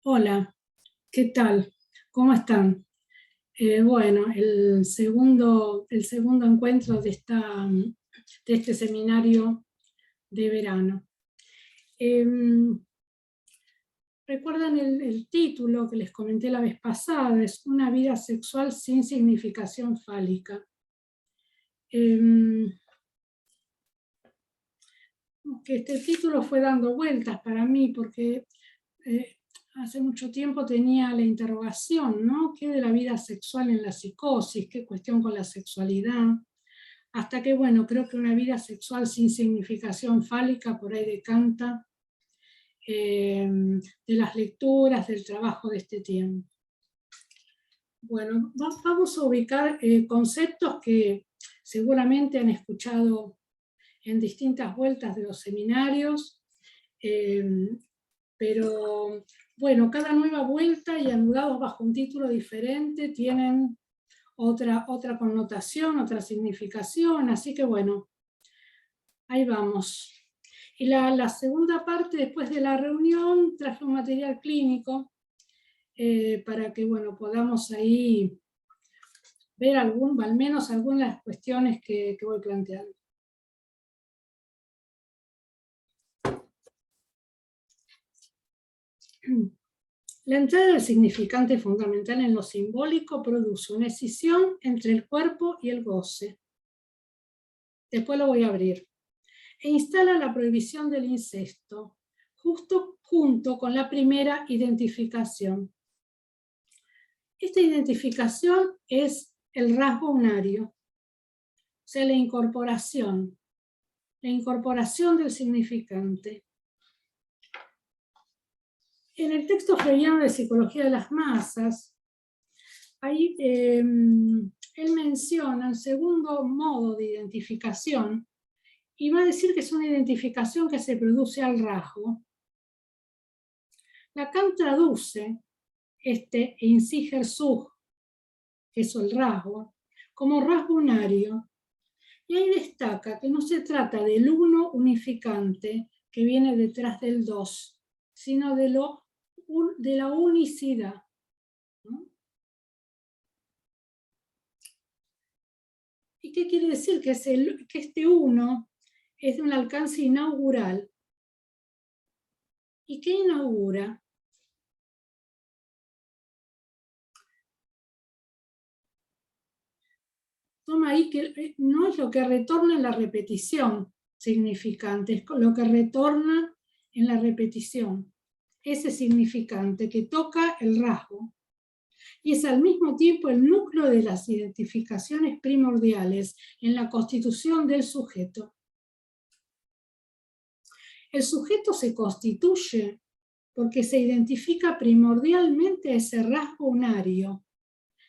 Hola, ¿qué tal? ¿Cómo están? Bueno, el segundo encuentro de este seminario de verano. ¿Recuerdan el título que les comenté la vez pasada? Es Una vida sexual sin significación fálica. Que este título fue dando vueltas para mí porque hace mucho tiempo tenía la interrogación, ¿no? ¿Qué de la vida sexual en la psicosis? ¿Qué cuestión con la sexualidad? Hasta que, bueno, creo que una vida sexual sin significación fálica por ahí decanta de las lecturas, del trabajo de este tiempo. Bueno, vamos a ubicar conceptos que seguramente han escuchado en distintas vueltas de los seminarios, pero bueno, cada nueva vuelta y anudados bajo un título diferente tienen otra connotación, otra significación, así que bueno, ahí vamos. Y la segunda parte, después de la reunión, traje un material clínico para que bueno, podamos ahí ver al menos algunas cuestiones que voy planteando. La entrada del significante fundamental en lo simbólico produce una escisión entre el cuerpo y el goce. Después lo voy a abrir. E instala la prohibición del incesto, justo junto con la primera identificación. Esta identificación es el rasgo unario, o sea, la incorporación del significante. En el texto freudiano de Psicología de las Masas, ahí él menciona el segundo modo de identificación y va a decir que es una identificación que se produce al rasgo. Lacan traduce este Einsiger-Zug, que es el rasgo, como rasgo unario, y ahí destaca que no se trata del uno unificante que viene detrás del dos, sino de la unicidad. ¿No? ¿Y qué quiere decir? Que este uno es de un alcance inaugural. ¿Y qué inaugura? Toma ahí que no es lo que retorna en la repetición significante, es lo que retorna en la repetición. Ese significante que toca el rasgo. Y es al mismo tiempo el núcleo de las identificaciones primordiales en la constitución del sujeto. El sujeto se constituye porque se identifica primordialmente ese rasgo unario,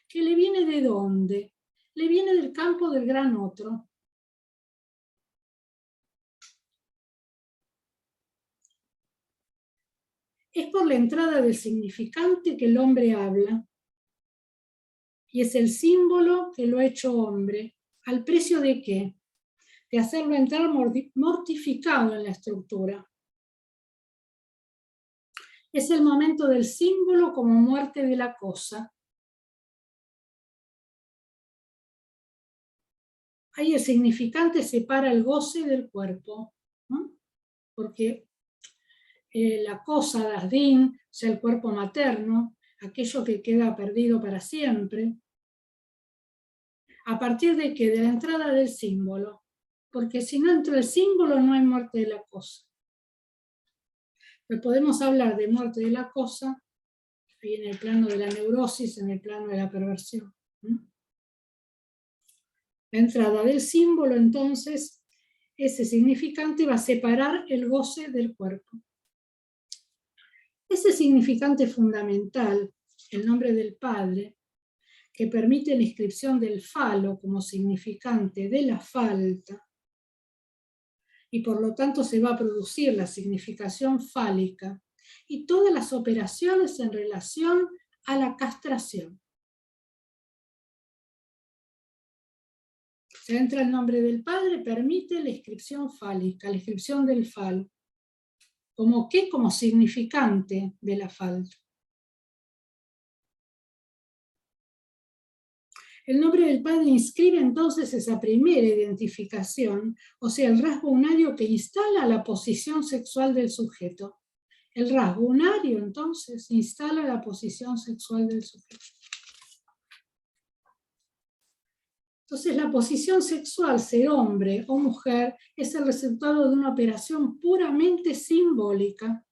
que le viene ¿de dónde? Le viene del campo del gran otro. Es por la entrada del significante que el hombre habla, y es el símbolo que lo ha hecho hombre. ¿Al precio de qué? De hacerlo entrar mortificado en la estructura. Es el momento del símbolo como muerte de la cosa. Ahí el significante separa el goce del cuerpo, ¿no? Porque la cosa, das din, o sea, el cuerpo materno, aquello que queda perdido para siempre, a partir de qué? De la entrada del símbolo, porque si no entra el símbolo no hay muerte de la cosa. Pero podemos hablar de muerte de la cosa ahí en el plano de la neurosis, en el plano de la perversión. La entrada del símbolo, entonces, ese significante va a separar el goce del cuerpo. Ese significante fundamental, el nombre del Padre, que permite la inscripción del falo como significante de la falta, y por lo tanto se va a producir la significación fálica y todas las operaciones en relación a la castración. Se entra el nombre del Padre, permite la inscripción fálica, la inscripción del falo. ¿Como qué? Como significante de la falta. El nombre del padre inscribe entonces esa primera identificación, o sea, el rasgo unario que instala la posición sexual del sujeto. El rasgo unario, entonces, instala la posición sexual del sujeto. Entonces, la posición sexual, ser hombre o mujer, es el resultado de una operación puramente simbólica.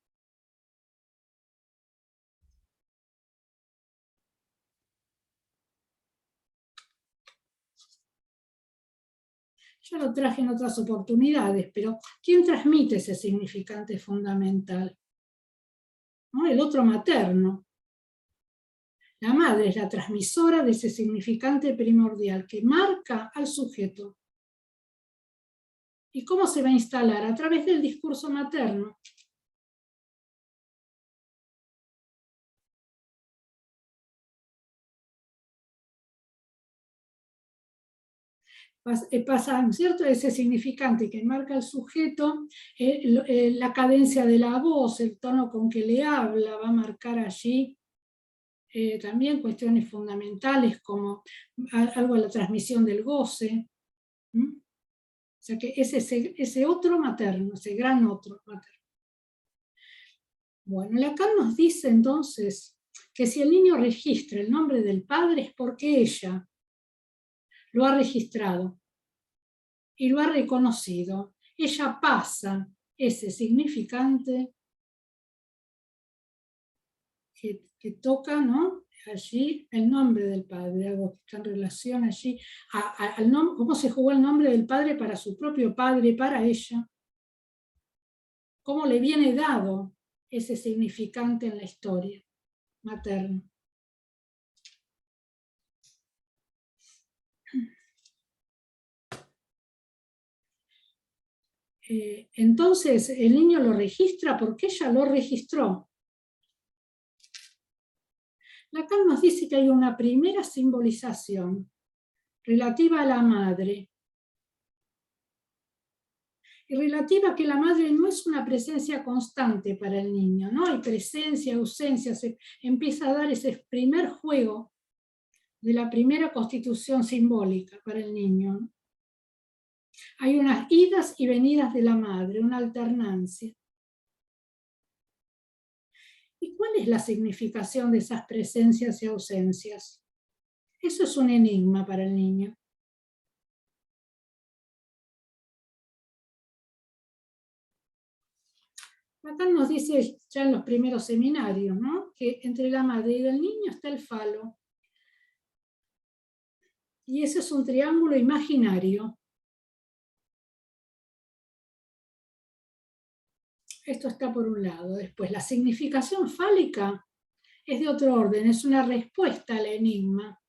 Ya lo traje en otras oportunidades, pero ¿quién transmite ese significante fundamental? ¿No? El otro materno. La madre es la transmisora de ese significante primordial que marca al sujeto. ¿Y cómo se va a instalar? A través del discurso materno. Pasa, ¿cierto? Ese significante que marca al sujeto, la cadencia de la voz, el tono con que le habla, va a marcar allí también cuestiones fundamentales como algo de la transmisión del goce. ¿Mm? O sea que es ese otro materno, ese gran otro materno. Bueno, Lacan nos dice entonces que si el niño registra el nombre del padre es porque ella lo ha registrado y lo ha reconocido. Ella pasa ese significante que toca, ¿no? Allí el nombre del padre, algo que está en relación allí, al nombre, cómo se jugó el nombre del padre para su propio padre, para ella, cómo le viene dado ese significante en la historia materna. Entonces el niño lo registra porque ella lo registró. Lacan nos dice que hay una primera simbolización relativa a la madre, y relativa a que la madre no es una presencia constante para el niño, ¿no? Hay presencia, ausencia, se empieza a dar ese primer juego de la primera constitución simbólica para el niño, ¿no? Hay unas idas y venidas de la madre, una alternancia. ¿Y cuál es la significación de esas presencias y ausencias? Eso es un enigma para el niño. Acá nos dice ya en los primeros seminarios, ¿no? Que entre la madre y el niño está el falo. Y ese es un triángulo imaginario. Esto está por un lado. Después, la significación fálica es de otro orden, es una respuesta al enigma.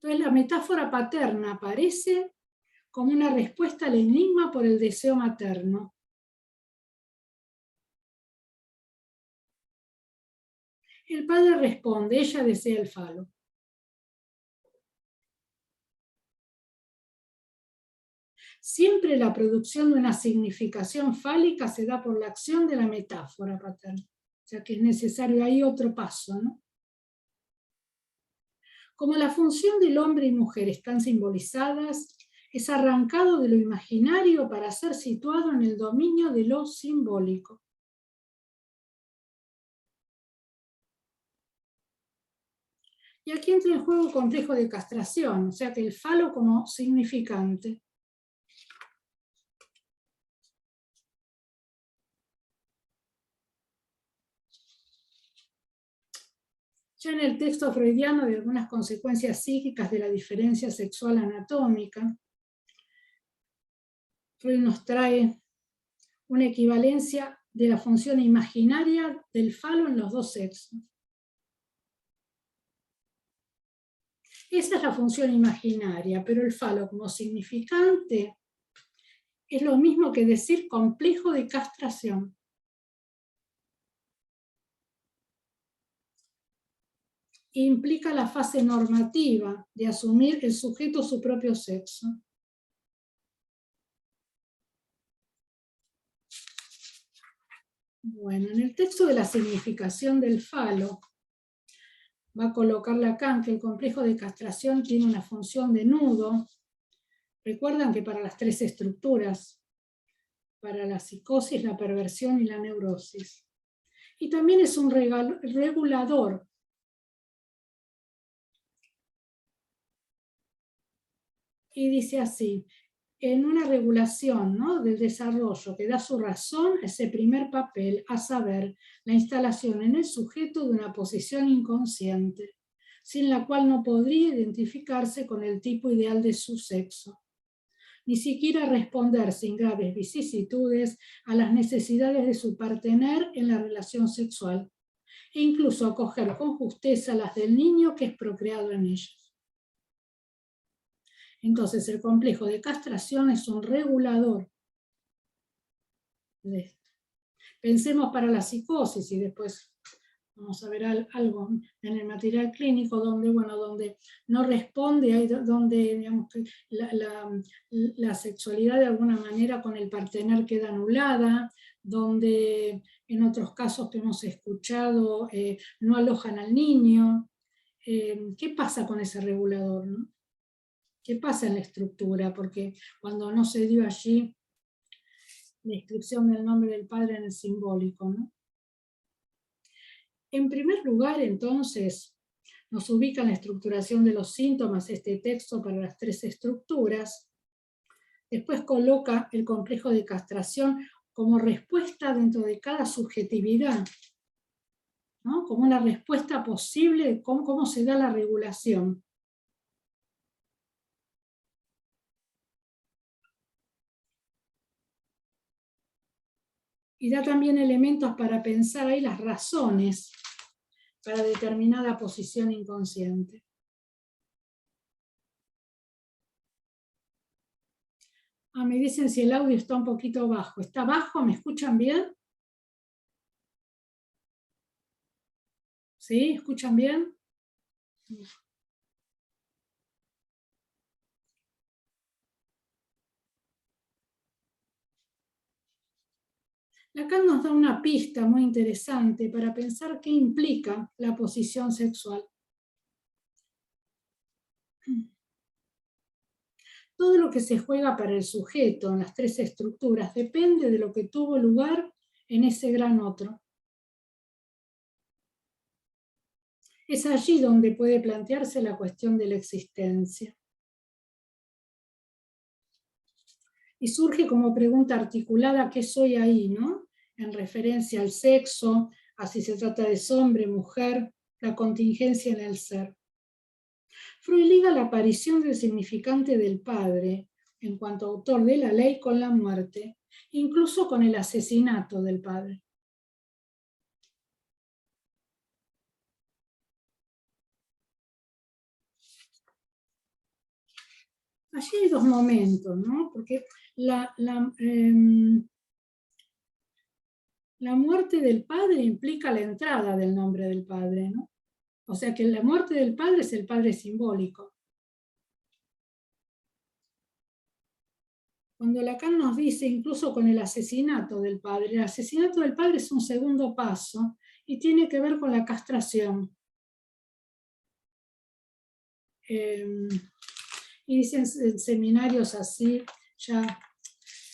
Entonces, la metáfora paterna aparece como una respuesta al enigma por el deseo materno. El padre responde, ella desea el falo. Siempre la producción de una significación fálica se da por la acción de la metáfora paterna. O sea que es necesario ahí otro paso, ¿no? Como la función del hombre y mujer están simbolizadas, es arrancado de lo imaginario para ser situado en el dominio de lo simbólico. Y aquí entra en juego el complejo de castración, o sea que el falo como significante. Ya en el texto freudiano de algunas consecuencias psíquicas de la diferencia sexual anatómica, Freud nos trae una equivalencia de la función imaginaria del falo en los dos sexos. Esa es la función imaginaria, pero el falo como significante es lo mismo que decir complejo de castración. Implica la fase normativa de asumir el sujeto su propio sexo. Bueno, en el texto de la significación del falo, va a colocar Lacan que el complejo de castración tiene una función de nudo. Recuerdan que para las tres estructuras, para la psicosis, la perversión y la neurosis. Y también es un regulador. Y dice así, en una regulación, ¿no?, del desarrollo que da su razón a ese primer papel, a saber, la instalación en el sujeto de una posición inconsciente, sin la cual no podría identificarse con el tipo ideal de su sexo, ni siquiera responder sin graves vicisitudes a las necesidades de su partener en la relación sexual, e incluso acoger con justeza las del niño que es procreado en ellos. Entonces, el complejo de castración es un regulador de esto. Pensemos para la psicosis, y después vamos a ver algo en el material clínico donde, bueno, donde no responde, donde digamos, que la sexualidad de alguna manera con el partener queda anulada, donde en otros casos que hemos escuchado no alojan al niño. ¿Qué pasa con ese regulador, no? ¿Qué pasa en la estructura? Porque cuando no se dio allí la inscripción del nombre del padre en el simbólico, ¿no? En primer lugar, entonces, nos ubica en la estructuración de los síntomas este texto para las tres estructuras. Después coloca el complejo de castración como respuesta dentro de cada subjetividad, ¿no?, como una respuesta posible de cómo se da la regulación. Y da también elementos para pensar ahí las razones para determinada posición inconsciente. Me dicen si el audio está un poquito bajo. ¿Está bajo? ¿Me escuchan bien? ¿Sí? ¿Escuchan bien? Lacan nos da una pista muy interesante para pensar qué implica la posición sexual. Todo lo que se juega para el sujeto en las tres estructuras depende de lo que tuvo lugar en ese gran otro. Es allí donde puede plantearse la cuestión de la existencia. Y surge como pregunta articulada, ¿qué soy ahí?, ¿no?, en referencia al sexo, a si se trata de hombre, mujer, la contingencia en el ser. Freud liga la aparición del significante del padre, en cuanto autor de la ley, con la muerte, incluso con el asesinato del padre. Allí hay dos momentos, ¿no? Porque la muerte del padre implica la entrada del nombre del padre, ¿no? O sea que la muerte del padre es el padre simbólico. Cuando Lacan nos dice, incluso con el asesinato del padre, el asesinato del padre es un segundo paso y tiene que ver con la castración. Y dicen en seminarios así, ya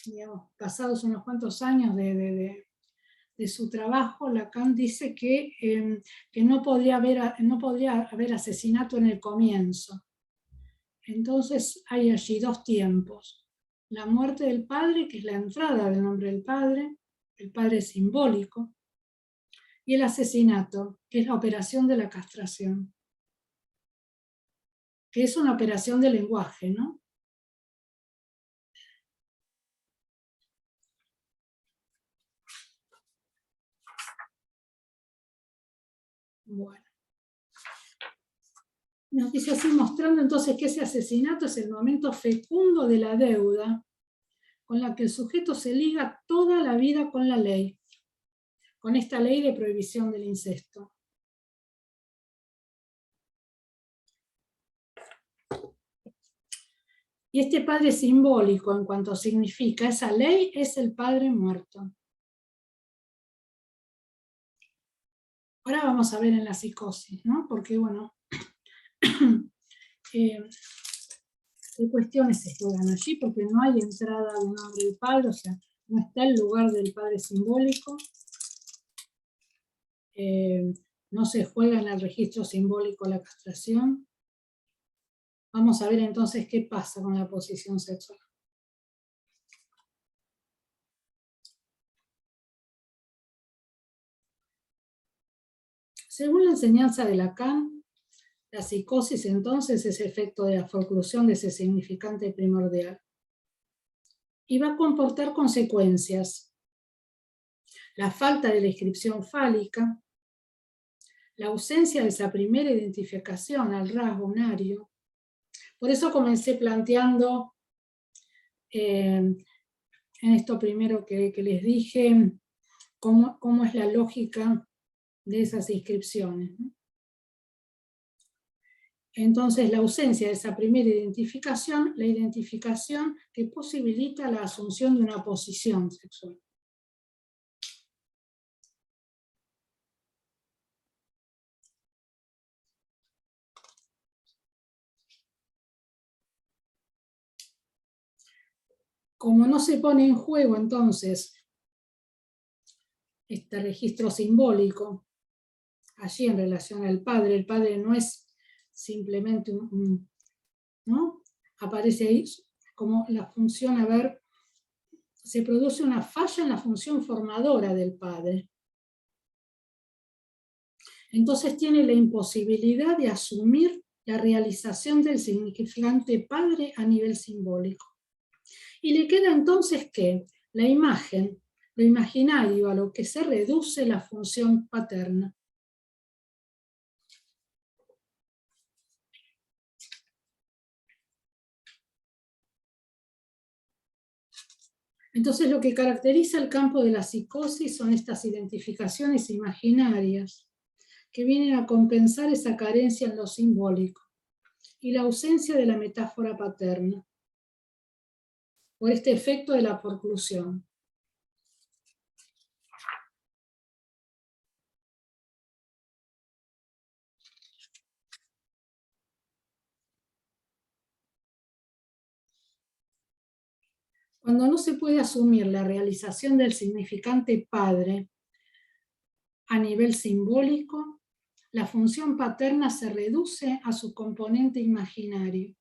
digamos, pasados unos cuantos años de su trabajo, Lacan dice que no podría haber asesinato en el comienzo. Entonces hay allí dos tiempos. La muerte del padre, que es la entrada del nombre del padre, el padre simbólico, y el asesinato, que es la operación de la castración, que es una operación de lenguaje, ¿no? Bueno. Nos dice así, mostrando entonces que ese asesinato es el momento fecundo de la deuda, con la que el sujeto se liga toda la vida con la ley, con esta ley de prohibición del incesto. Y este padre simbólico, en cuanto significa esa ley, es el padre muerto. Ahora vamos a ver en la psicosis, ¿no? Porque, bueno, qué cuestiones se juegan allí, porque no hay entrada de un hombre del padre, o sea, no está el lugar del padre simbólico, no se juega en el registro simbólico la castración. Vamos a ver entonces qué pasa con la posición sexual. Según la enseñanza de Lacan, la psicosis entonces es efecto de la forclusión de ese significante primordial y va a comportar consecuencias. La falta de la inscripción fálica, la ausencia de esa primera identificación al rasgo unario. Por eso comencé planteando en esto primero que les dije, cómo es la lógica de esas inscripciones, ¿no? Entonces, la ausencia de esa primera identificación, la identificación que posibilita la asunción de una posición sexual. Como no se pone en juego entonces este registro simbólico, allí en relación al padre, el padre no es simplemente ¿no? Aparece ahí como la función, a ver, se produce una falla en la función formadora del padre. Entonces tiene la imposibilidad de asumir la realización del significante padre a nivel simbólico. Y le queda entonces que la imagen, lo imaginario a lo que se reduce la función paterna. Entonces lo que caracteriza el campo de la psicosis son estas identificaciones imaginarias que vienen a compensar esa carencia en lo simbólico y la ausencia de la metáfora paterna por este efecto de la forclusión. Cuando no se puede asumir la realización del significante padre a nivel simbólico, la función paterna se reduce a su componente imaginario.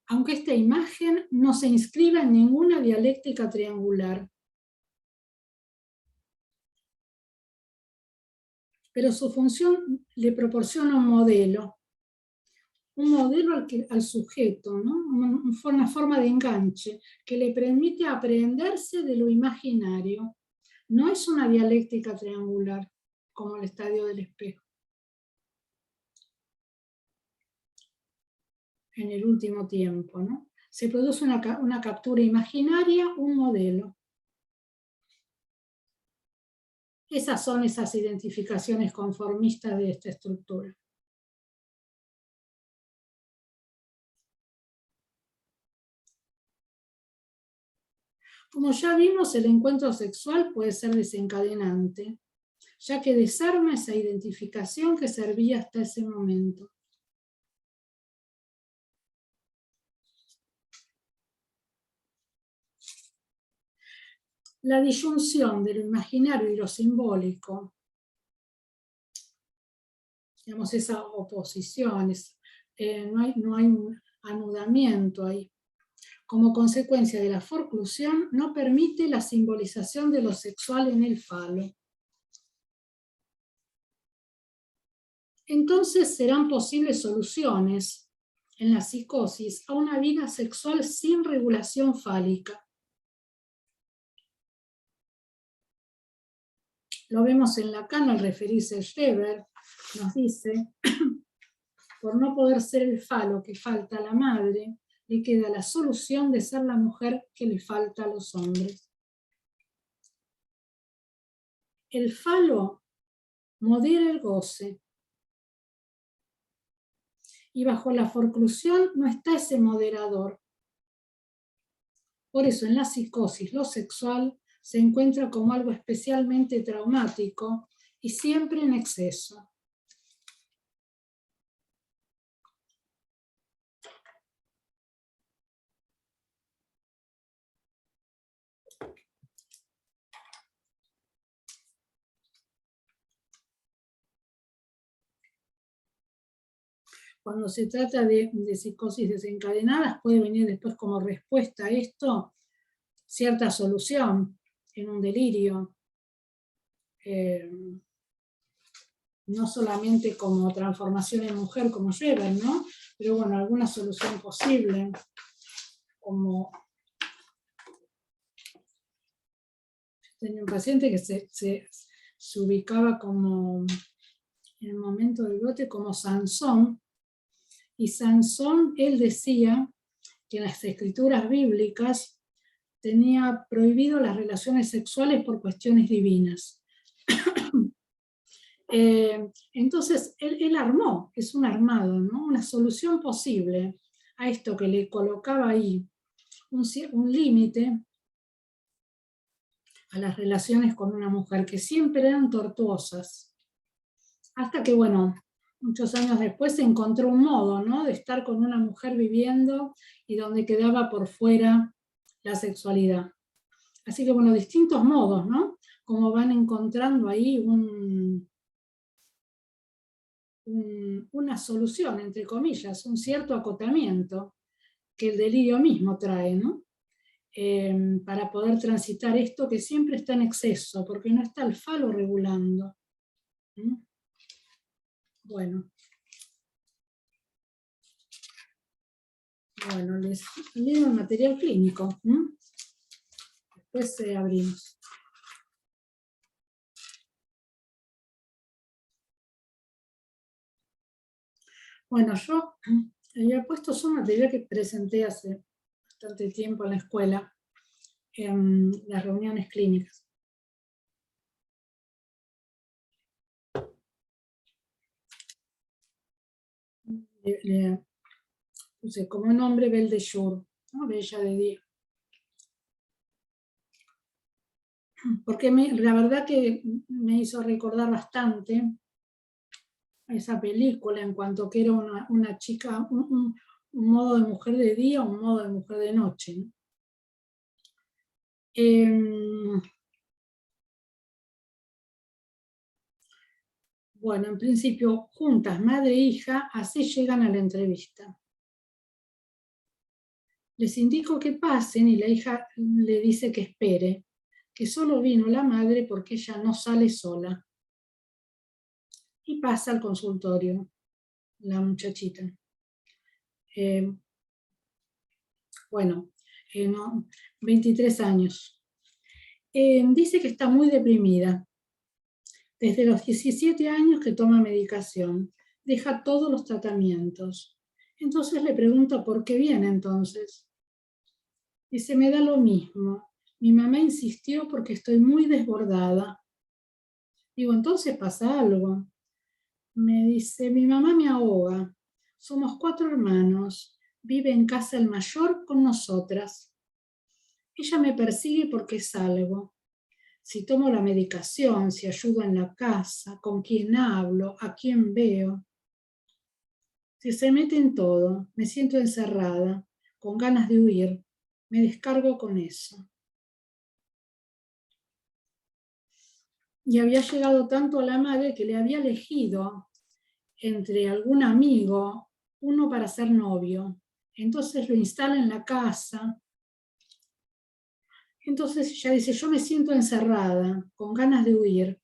Aunque esta imagen no se inscriba en ninguna dialéctica triangular, pero su función le proporciona un modelo al sujeto, ¿no? Una forma de enganche que le permite aprenderse de lo imaginario. No es una dialéctica triangular, como el estadio del espejo. En el último tiempo, ¿no? Se produce una captura imaginaria, un modelo. Esas son esas identificaciones conformistas de esta estructura. Como ya vimos, el encuentro sexual puede ser desencadenante, ya que desarma esa identificación que servía hasta ese momento. La disyunción de lo imaginario y lo simbólico, digamos, esas oposiciones, no hay un anudamiento ahí. Como consecuencia de la forclusión, no permite la simbolización de lo sexual en el falo. Entonces serán posibles soluciones en la psicosis a una vida sexual sin regulación fálica. Lo vemos en Lacan al referirse a Schreber, nos dice, por no poder ser el falo que falta a la madre, le queda la solución de ser la mujer que le falta a los hombres. El falo modera el goce, y bajo la forclusión no está ese moderador. Por eso en la psicosis lo sexual se encuentra como algo especialmente traumático y siempre en exceso. Cuando se trata de psicosis desencadenadas, puede venir después como respuesta a esto cierta solución en un delirio. No solamente como transformación en mujer, como llevan, ¿no? Pero bueno, alguna solución posible, como tenía un paciente que se ubicaba como, en el momento del brote, como Sansón, y Sansón, él decía que en las escrituras bíblicas tenía prohibido las relaciones sexuales por cuestiones divinas. Entonces, él armó, es un armado, ¿no? Una solución posible a esto que le colocaba ahí, un límite a las relaciones con una mujer, que siempre eran tortuosas. Hasta que, bueno, muchos años después se encontró un modo, ¿no?, de estar con una mujer viviendo y donde quedaba por fuera la sexualidad. Así que, bueno, distintos modos, ¿no? Como van encontrando ahí una solución, entre comillas, un cierto acotamiento que el delirio mismo trae, ¿no? Para poder transitar esto que siempre está en exceso, porque no está el falo regulando. Bueno, les leo el material clínico. Después abrimos. Bueno, yo había puesto un material que presenté hace bastante tiempo en la escuela, en las reuniones clínicas. Le puse como nombre Belle de Jour, ¿no? Bella de día. Porque la verdad que me hizo recordar bastante a esa película en cuanto que era una chica, un modo de mujer de día, un modo de mujer de noche, ¿no? Bueno, en principio, juntas, madre e hija, así llegan a la entrevista. Les indico que pasen y la hija le dice que espere, que solo vino la madre porque ella no sale sola. Y pasa al consultorio, la muchachita. Bueno, 23 años. Dice que está muy deprimida. Desde los 17 años que toma medicación, deja todos los tratamientos. Entonces le pregunto por qué viene entonces. Dice, me da lo mismo. Mi mamá insistió porque estoy muy desbordada. Digo, entonces pasa algo. Me dice, mi mamá me ahoga. Somos 4 hermanos. Vive en casa el mayor con nosotras. Ella me persigue porque salgo. Si tomo la medicación, si ayudo en la casa, con quién hablo, a quién veo. Si se mete en todo, me siento encerrada, con ganas de huir. Me descargo con eso. Y había llegado tanto a la madre que le había elegido entre algún amigo uno para ser novio. Entonces lo instala en la casa. Entonces ella dice, yo me siento encerrada, con ganas de huir.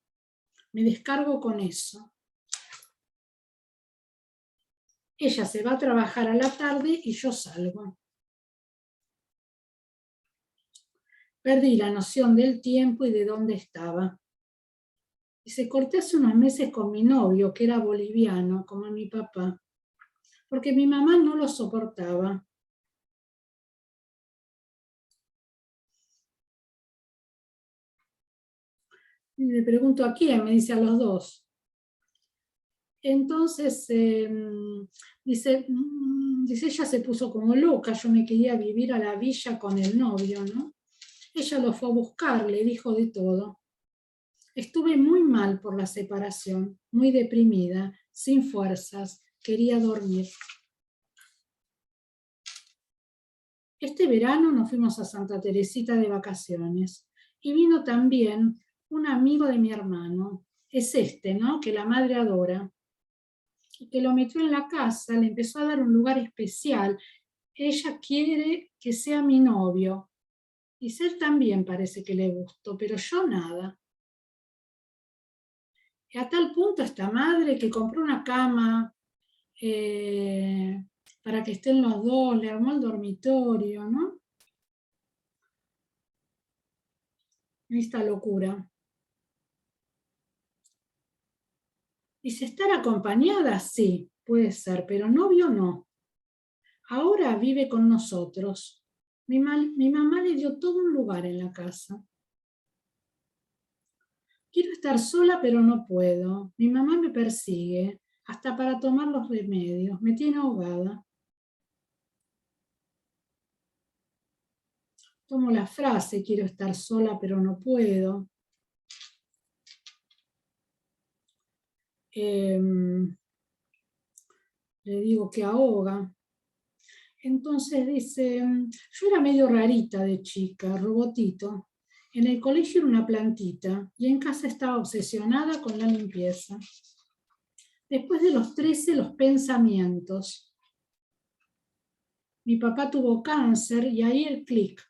Me descargo con eso. Ella se va a trabajar a la tarde y yo salgo. Perdí la noción del tiempo y de dónde estaba. Dice, corté hace unos meses con mi novio, que era boliviano, como mi papá, porque mi mamá no lo soportaba. Y le pregunto a quién, me dice a los dos. Entonces, dice, ella se puso como loca, yo me quería vivir a la villa con el novio, ¿no? Ella lo fue a buscar, le dijo de todo. Estuve muy mal por la separación, muy deprimida, sin fuerzas, quería dormir. Este verano nos fuimos a Santa Teresita de vacaciones y vino también un amigo de mi hermano. Es este, ¿no? Que la madre adora. Y que lo metió en la casa, le empezó a dar un lugar especial. Ella quiere que sea mi novio. Y él también parece que le gustó, pero yo nada. Y a tal punto esta madre que compró una cama eh, para que estén los dos, le armó el dormitorio, ¿no? Esta locura. Dice, estar acompañada, sí, puede ser, pero novio no. Ahora vive con nosotros. Mi mamá le dio todo un lugar en la casa. Quiero estar sola, pero no puedo. Mi mamá me persigue, hasta para tomar los remedios. Me tiene ahogada. Tomo la frase, quiero estar sola, pero no puedo. Le digo que ahoga. Entonces dice, yo era medio rarita de chica, robotito. En el colegio era una plantita y en casa estaba obsesionada con la limpieza. Después de los 13, los pensamientos. Mi papá tuvo cáncer y ahí el clic.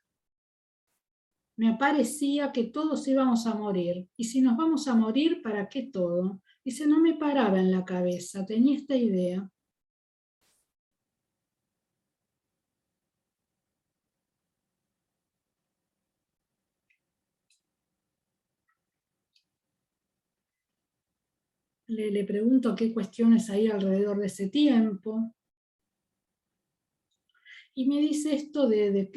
Me aparecía que todos íbamos a morir. Y si nos vamos a morir, ¿para qué todo? Dice, no me paraba en la cabeza, tenía esta idea. Le pregunto qué cuestiones hay alrededor de ese tiempo. Y me dice esto de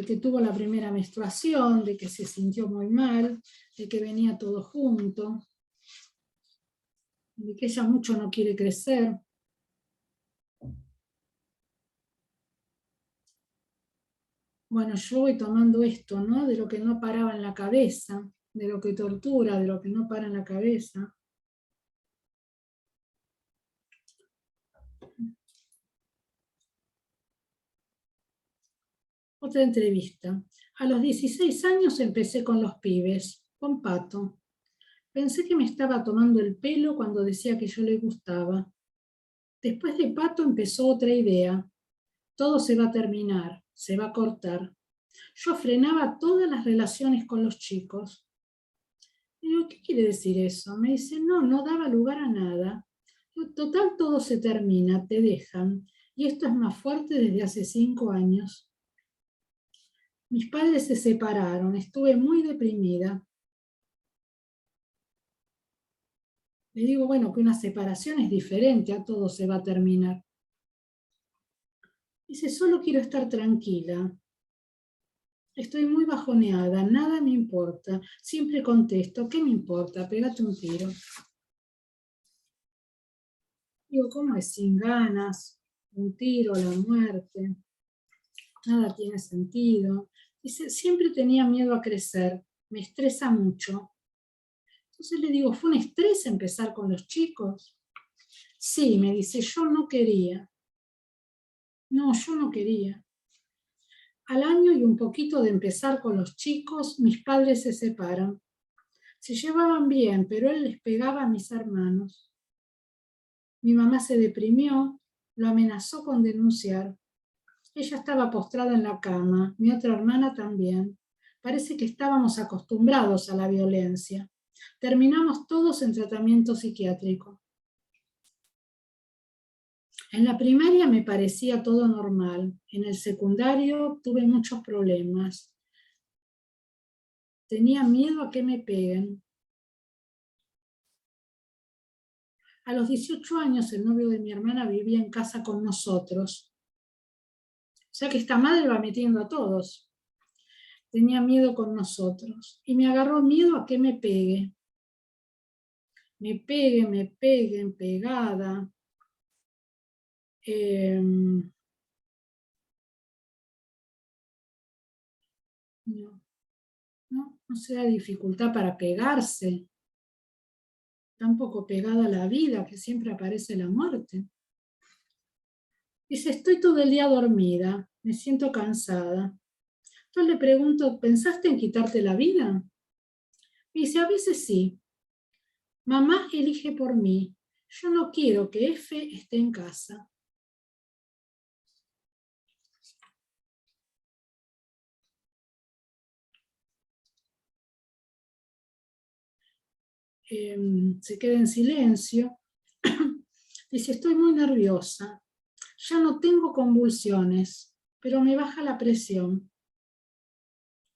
que tuvo la primera menstruación, de que se sintió muy mal, de que venía todo junto, de que ella mucho no quiere crecer. Bueno, yo voy tomando esto, ¿no? De lo que no paraba en la cabeza, de lo que tortura, de lo que no para en la cabeza. Otra entrevista. A los 16 años empecé con los pibes, con Pato. Pensé que me estaba tomando el pelo cuando decía que yo le gustaba. Después de Pato empezó otra idea. Todo se va a terminar, se va a cortar. Yo frenaba todas las relaciones con los chicos. Y digo, ¿qué quiere decir eso? Me dice, no, no daba lugar a nada. Total, todo se termina, te dejan. Y esto es más fuerte desde hace 5 años. Mis padres se separaron, estuve muy deprimida. Le digo, bueno, que una separación es diferente, a todo se va a terminar. Dice, solo quiero estar tranquila. Estoy muy bajoneada, nada me importa. Siempre contesto, ¿qué me importa? Pégate un tiro. Digo, ¿cómo es? Sin ganas, un tiro, la muerte, nada tiene sentido. Dice, siempre tenía miedo a crecer, me estresa mucho. Entonces le digo, ¿fue un estrés empezar con los chicos? Sí, me dice, yo no quería. No, yo no quería. Al año y un poquito de empezar con los chicos, mis padres se separan. Se llevaban bien, pero él les pegaba a mis hermanos. Mi mamá se deprimió, lo amenazó con denunciar. Ella estaba postrada en la cama, mi otra hermana también. Parece que estábamos acostumbrados a la violencia. Terminamos todos en tratamiento psiquiátrico. En la primaria me parecía todo normal. En el secundario tuve muchos problemas. Tenía miedo a que me peguen. A los 18 años el novio de mi hermana vivía en casa con nosotros. O sea que esta madre va metiendo a todos. Tenía miedo con nosotros y me agarró miedo a que me pegue. Me peguen, pegada. Eh, No, no sea dificultad para pegarse, tampoco pegada a la vida, que siempre aparece la muerte. Dice, estoy todo el día dormida, me siento cansada. Entonces le pregunto, ¿pensaste en quitarte la vida? Dice, a veces sí. Mamá elige por mí. Yo no quiero que F esté en casa. Se queda en silencio. Dice, estoy muy nerviosa. Ya no tengo convulsiones, pero me baja la presión.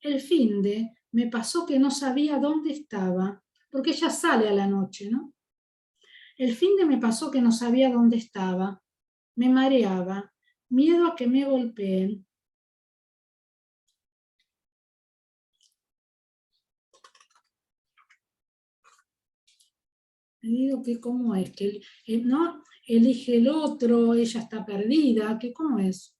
El finde me pasó que no sabía dónde estaba, porque ella sale a la noche, ¿no? El finde me pasó que no sabía dónde estaba. Me mareaba, miedo a que me golpeen. Le digo que cómo es, que no elige el otro, ella está perdida, que cómo es.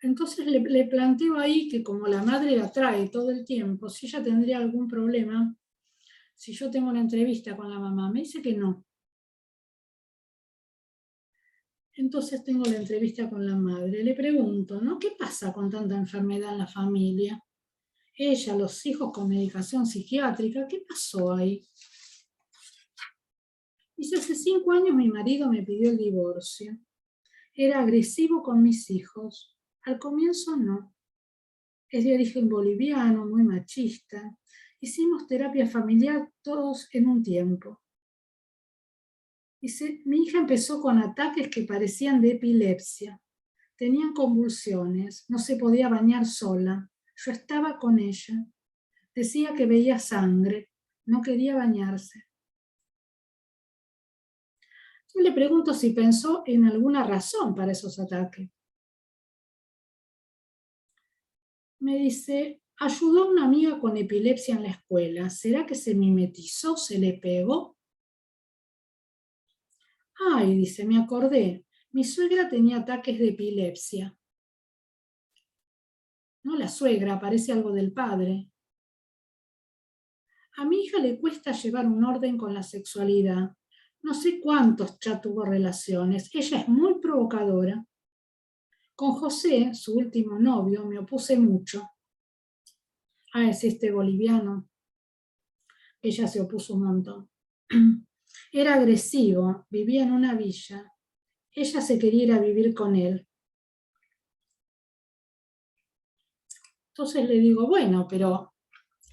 Entonces le planteo ahí que como la madre la trae todo el tiempo, si ella tendría algún problema, si yo tengo una entrevista con la mamá, me dice que no. Entonces tengo la entrevista con la madre, le pregunto, ¿no? ¿Qué pasa con tanta enfermedad en la familia? Ella, los hijos con medicación psiquiátrica, ¿qué pasó ahí? Dice, hace 5 años mi marido me pidió el divorcio. Era agresivo con mis hijos. Al comienzo no. Es de origen boliviano, muy machista. Hicimos terapia familiar todos en un tiempo. Dice, mi hija empezó con ataques que parecían de epilepsia. Tenían convulsiones, no se podía bañar sola. Yo estaba con ella. Decía que veía sangre, no quería bañarse. Yo le pregunto si pensó en alguna razón para esos ataques. Me dice, ayudó a una amiga con epilepsia en la escuela. ¿Será que se mimetizó, se le pegó? Ay, dice, me acordé. Mi suegra tenía ataques de epilepsia. No, la suegra, parece algo del padre. A mi hija le cuesta llevar un orden con la sexualidad. No sé cuántos ya tuvo relaciones. Ella es muy provocadora. Con José, su último novio, me opuse mucho. Ah, es este boliviano. Ella se opuso un montón. Era agresivo, vivía en una villa. Ella se quería ir a vivir con él. Entonces le digo, bueno, pero,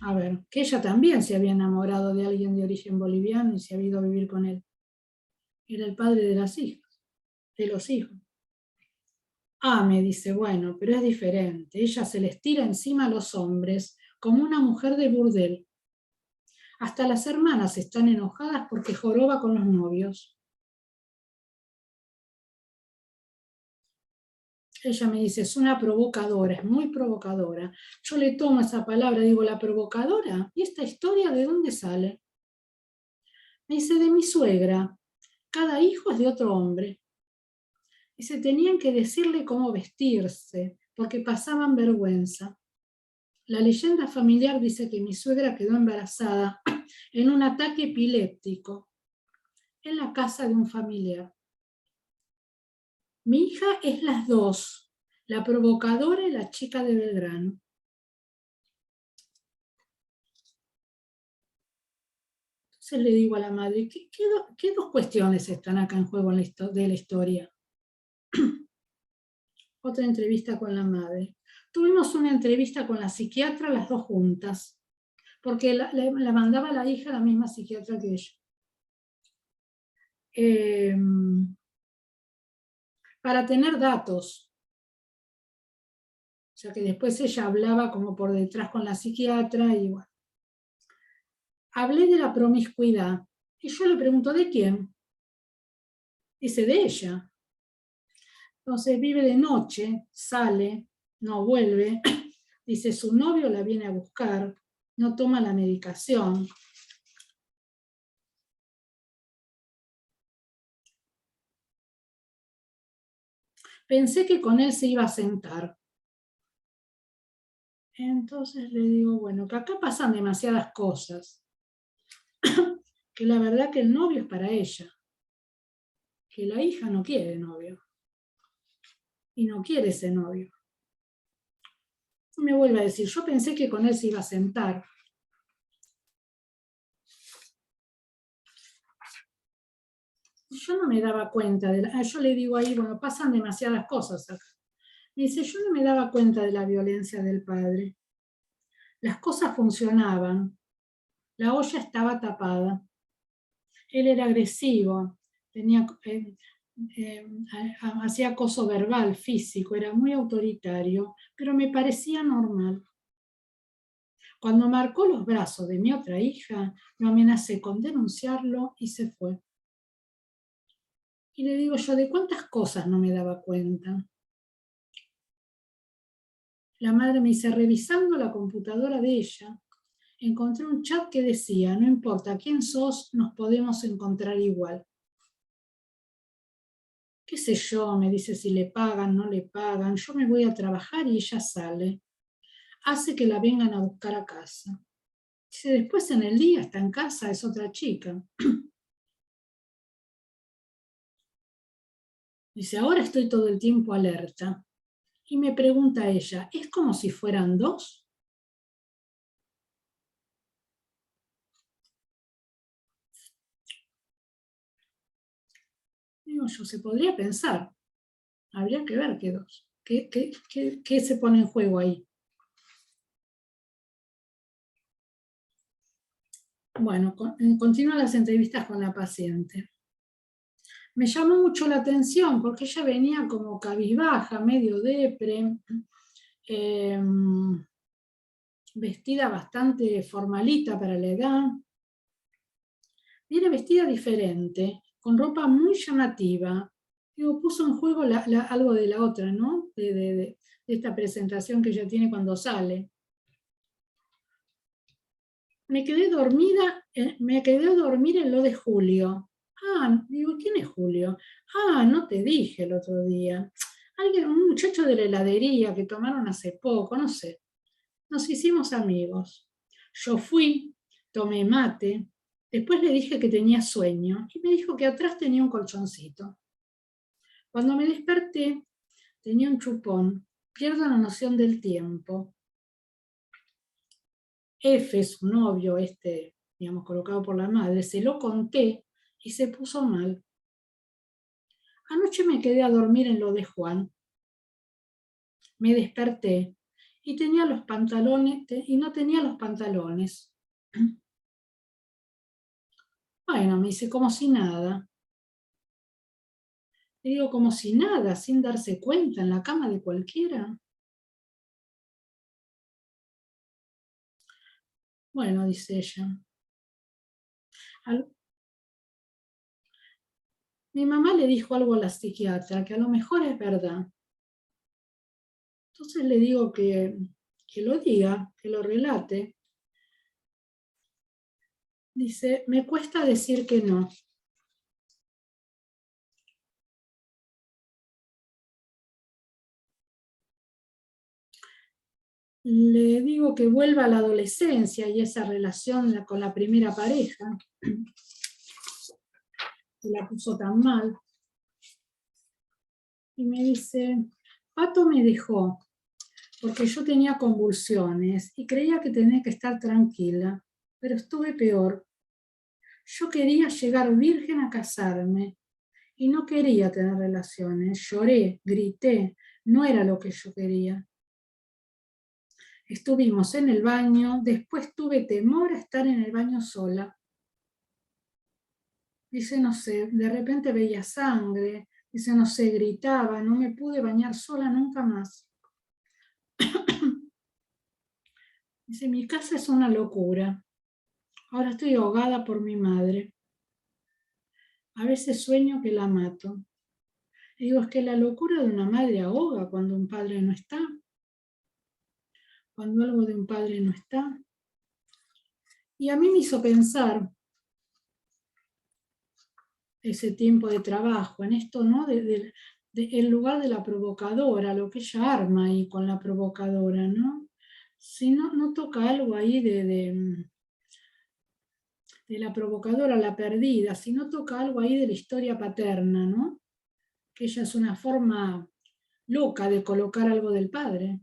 a ver, que ella también se había enamorado de alguien de origen boliviano y se había ido a vivir con él. Era el padre de las hijas, de los hijos. Ah, me dice, bueno, pero es diferente. Ella se les tira encima a los hombres como una mujer de burdel. Hasta las hermanas están enojadas porque joroba con los novios. Ella me dice, es una provocadora, es muy provocadora. Yo le tomo esa palabra, digo, la provocadora. ¿Y esta historia de dónde sale? Me dice, de mi suegra. Cada hijo es de otro hombre. Dice, tenían que decirle cómo vestirse, porque pasaban vergüenza. La leyenda familiar dice que mi suegra quedó embarazada en un ataque epiléptico en la casa de un familiar. Mi hija es las dos, la provocadora y la chica de Belgrano. Entonces le digo a la madre, ¿qué dos cuestiones están acá en juego de la historia? Otra entrevista con la madre. Tuvimos una entrevista con la psiquiatra las dos juntas, porque la mandaba la hija a la misma psiquiatra que ella. Eh, para tener datos, o sea que después ella hablaba como por detrás con la psiquiatra y bueno. Hablé de la promiscuidad y yo le pregunto, ¿de quién? Dice, de ella. Entonces vive de noche, sale, no vuelve, dice, su novio la viene a buscar, no toma la medicación. Pensé que con él se iba a sentar. Entonces le digo, bueno, que acá pasan demasiadas cosas, que la verdad que el novio es para ella, que la hija no quiere novio, y no quiere ese novio. Me vuelve a decir, yo pensé que con él se iba a sentar. Yo no me daba cuenta, yo le digo ahí, bueno, pasan demasiadas cosas acá. Me dice, yo no me daba cuenta de la violencia del padre. Las cosas funcionaban, la olla estaba tapada, él era agresivo, tenía, hacía acoso verbal, físico, era muy autoritario, pero me parecía normal. Cuando marcó los brazos de mi otra hija, lo amenacé con denunciarlo y se fue. Y le digo yo, ¿de cuántas cosas no me daba cuenta? La madre me dice, revisando la computadora de ella, encontré un chat que decía, no importa quién sos, nos podemos encontrar igual. Qué sé yo, me dice si le pagan, no le pagan, yo me voy a trabajar y ella sale. Hace que la vengan a buscar a casa. Dice, después en el día está en casa, es otra chica. Dice, ahora estoy todo el tiempo alerta. Y me pregunta ella, ¿es como si fueran dos? Digo yo, se podría pensar, habría que ver qué dos, qué se pone en juego ahí. Bueno, continúan las entrevistas con la paciente. Me llamó mucho la atención porque ella venía como cabizbaja, medio depre, vestida bastante formalita para la edad. Viene vestida diferente, con ropa muy llamativa. Digo, puso en juego algo de la otra, ¿no? De esta presentación que ella tiene cuando sale. Me quedé dormida, me quedé a dormir en lo de Julio. Ah, digo, ¿quién es Julio? Ah, no te dije el otro día. Alguien, un muchacho de la heladería que tomaron hace poco, no sé. Nos hicimos amigos. Yo fui, tomé mate, después le dije que tenía sueño y me dijo que atrás tenía un colchoncito. Cuando me desperté, tenía un chupón. Pierdo la noción del tiempo. F, su novio, digamos, colocado por la madre, se lo conté y se puso mal. Anoche me quedé a dormir en lo de Juan. Me desperté y tenía los pantalones, y no tenía los pantalones. Bueno, me dice, como si nada. Le digo, como si nada, sin darse cuenta, en la cama de cualquiera. Bueno, dice ella. Mi mamá le dijo algo a la psiquiatra, que a lo mejor es verdad. Entonces le digo que lo diga, que lo relate. Dice, me cuesta decir que no. Le digo que vuelva a la adolescencia y esa relación con la primera pareja, que la puso tan mal. Y me dice, Pato me dejó porque yo tenía convulsiones y creía que tenía que estar tranquila, pero estuve peor. Yo quería llegar virgen a casarme y no quería tener relaciones. Lloré, grité, no era lo que yo quería. Estuvimos en el baño, después tuve temor a estar en el baño sola. Dice, no sé, de repente veía sangre, dice, no sé, gritaba, no me pude bañar sola nunca más. Dice, mi casa es una locura. Ahora estoy ahogada por mi madre. A veces sueño que la mato. Y digo, es que la locura de una madre ahoga cuando un padre no está. Cuando algo de un padre no está. Y a mí me hizo pensar ese tiempo de trabajo en esto, ¿no? El lugar de la provocadora, lo que ella arma ahí con la provocadora, ¿no? si no toca algo ahí de la provocadora, la perdida, si no toca algo ahí de la historia paterna, ¿no? Que ella es una forma loca de colocar algo del padre.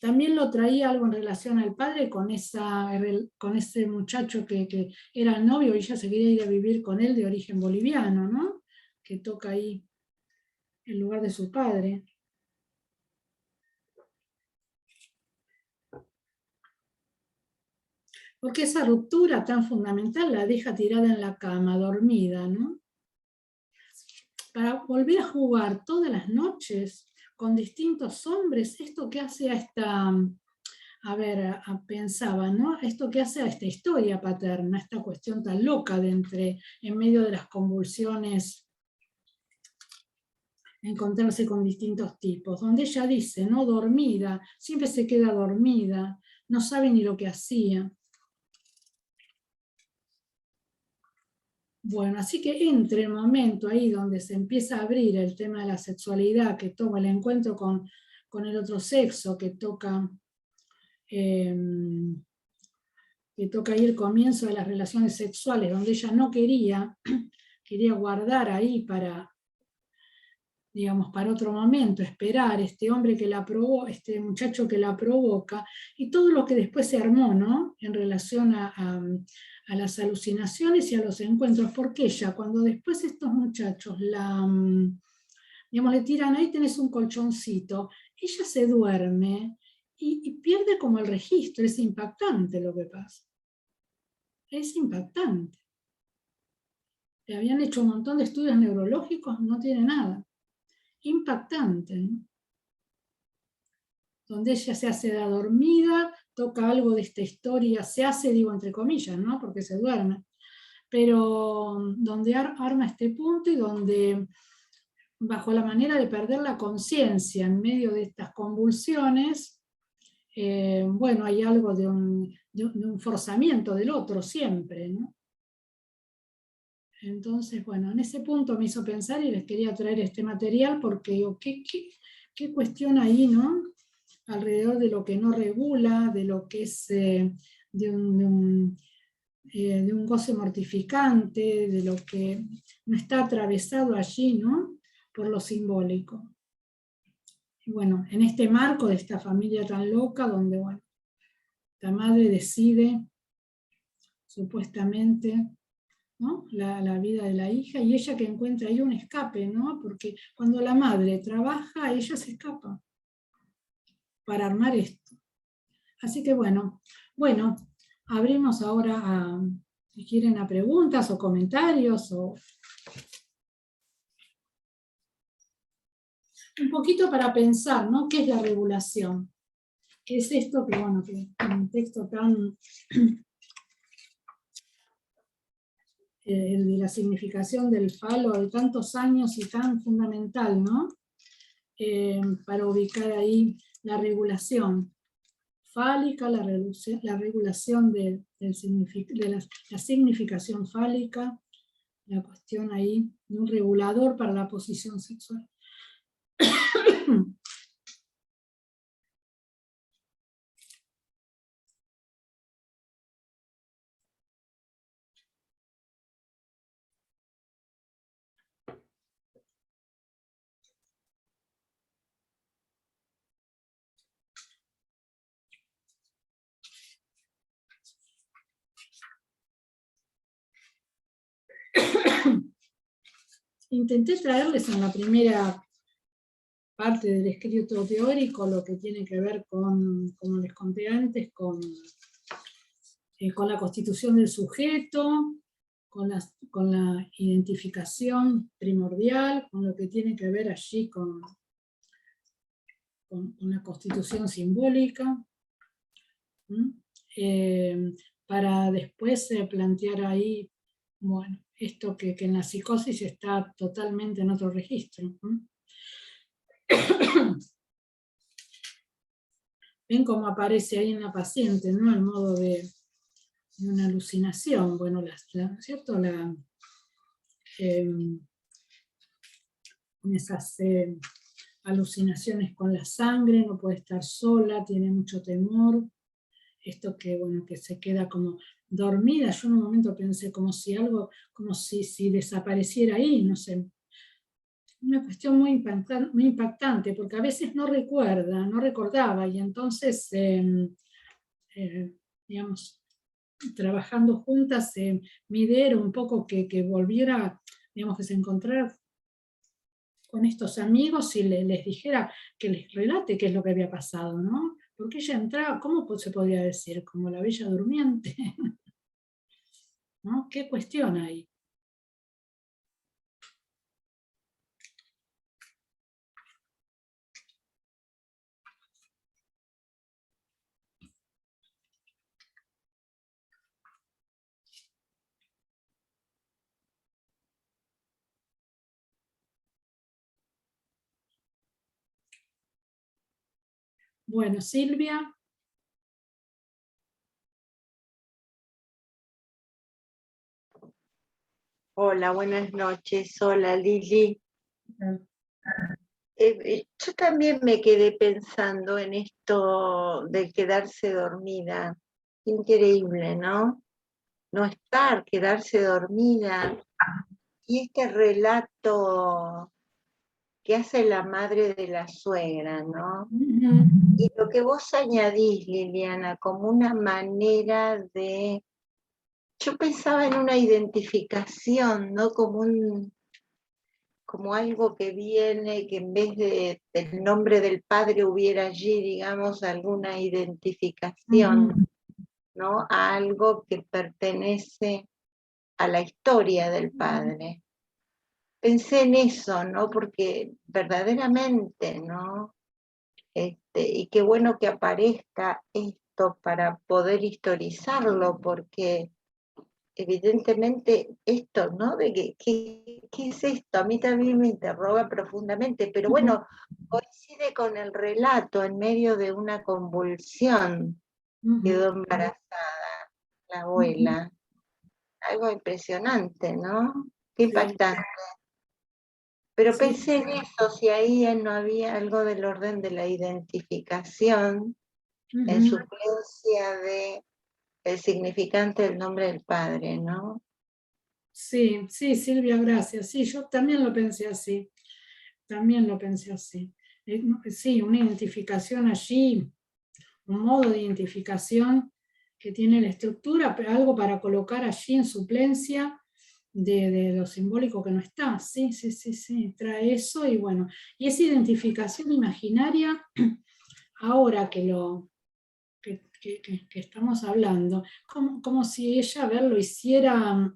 También lo traía algo en relación al padre con ese muchacho que era el novio y ella se quería ir a vivir con él de origen boliviano, ¿no? Que toca ahí el lugar de su padre. Porque esa ruptura tan fundamental la deja tirada en la cama, dormida, ¿no? Para volver a jugar todas las noches con distintos hombres, esto que hace a esta, pensaba, ¿no? Esto que hace a esta historia paterna, esta cuestión tan loca de en medio de las convulsiones, encontrarse con distintos tipos, donde ella dice, ¿no? Dormida, siempre se queda dormida, no sabe ni lo que hacía. Bueno, así que entre el momento ahí donde se empieza a abrir el tema de la sexualidad, que toma el encuentro con el otro sexo, eh, que toca ahí el comienzo de las relaciones sexuales, donde ella no quería guardar ahí para, digamos, para otro momento, esperar este hombre que la provoca, este muchacho que la provoca, y todo lo que después se armó, ¿no? En relación a las alucinaciones y a los encuentros, porque ella, cuando después estos muchachos digamos, le tiran, ahí tenés un colchoncito, ella se duerme y pierde como el registro, es impactante lo que pasa. Es impactante. Le habían hecho un montón de estudios neurológicos, no tiene nada. Impactante, ¿no? Donde ella se hace la dormida, toca algo de esta historia, se hace, digo entre comillas, ¿no? Porque se duerme, pero donde arma este punto y donde, bajo la manera de perder la conciencia en medio de estas convulsiones, bueno, hay algo de un forzamiento del otro siempre, ¿no? Entonces, bueno, en ese punto me hizo pensar y les quería traer este material porque digo, ¿qué cuestión ahí, no? Alrededor de lo que no regula, de lo que es de un goce mortificante, de lo que no está atravesado allí, ¿no? Por lo simbólico. Y bueno, en este marco de esta familia tan loca, donde, bueno, la madre decide, supuestamente, ¿no? La vida de la hija, y ella que encuentra ahí un escape, ¿no? Porque cuando la madre trabaja, ella se escapa para armar esto. Así que bueno, abrimos ahora si quieren, a preguntas o comentarios, o un poquito para pensar, ¿no? ¿Qué es la regulación? ¿Qué es esto que, bueno, que en un texto tan el de la significación del falo de tantos años y tan fundamental, ¿no? Para ubicar ahí la regulación fálica, la regulación de la significación fálica, la cuestión ahí de un regulador para la posición sexual. Intenté traerles en la primera parte del escrito teórico lo que tiene que ver con, como les conté antes, con la constitución del sujeto, con la identificación primordial, con lo que tiene que ver allí con una constitución simbólica, para después plantear ahí, bueno, esto que en la psicosis está totalmente en otro registro. Ven cómo aparece ahí en la paciente, ¿no? El modo de una alucinación. Bueno, ¿cierto? con esas alucinaciones con la sangre, no puede estar sola, tiene mucho temor. Esto que, bueno, que se queda como dormida. Yo en un momento pensé como si algo, como si desapareciera ahí, no sé. Una cuestión muy impactante, porque a veces no recuerda, no recordaba, y entonces, digamos, trabajando juntas, mi idea era un poco que volviera, digamos, que se encontrara con estos amigos y les dijera, que les relate qué es lo que había pasado, ¿no? Porque ella entraba, ¿cómo se podría decir? Como la bella durmiente, ¿no? ¿Qué cuestión hay? Bueno, Silvia. Hola, buenas noches. Hola, Lili. Yo también me quedé pensando en esto de quedarse dormida. Increíble, ¿no? No estar, quedarse dormida. Y este relato que hace la madre de la suegra, ¿no? Y lo que vos añadís, Liliana, como una manera de... Yo pensaba en una identificación, ¿no? Como algo que viene, que en vez del nombre del padre hubiera allí, digamos, alguna identificación, ¿no? A algo que pertenece a la historia del padre. Pensé en eso, ¿no? Porque verdaderamente, ¿no? Y qué bueno que aparezca esto para poder historizarlo, porque evidentemente esto, ¿no? De ¿qué es esto? A mí también me interroga profundamente, pero bueno, coincide con el relato en medio de una convulsión. Quedó embarazada la abuela. Algo impresionante, ¿no? Qué impactante. Pero Sí, pensé en eso, si ahí no había algo del orden de la identificación en suplencia de el significante del nombre del padre, ¿no? sí, sí, Silvia, gracias. Sí, yo también lo pensé así. También lo pensé así. Sí, una identificación allí, un modo de identificación que tiene la estructura, pero algo para colocar allí en suplencia de lo simbólico que no está. Sí, sí, sí, sí, trae eso y bueno. Y esa identificación imaginaria, ahora que estamos hablando, como si ella, a ver, lo hiciera,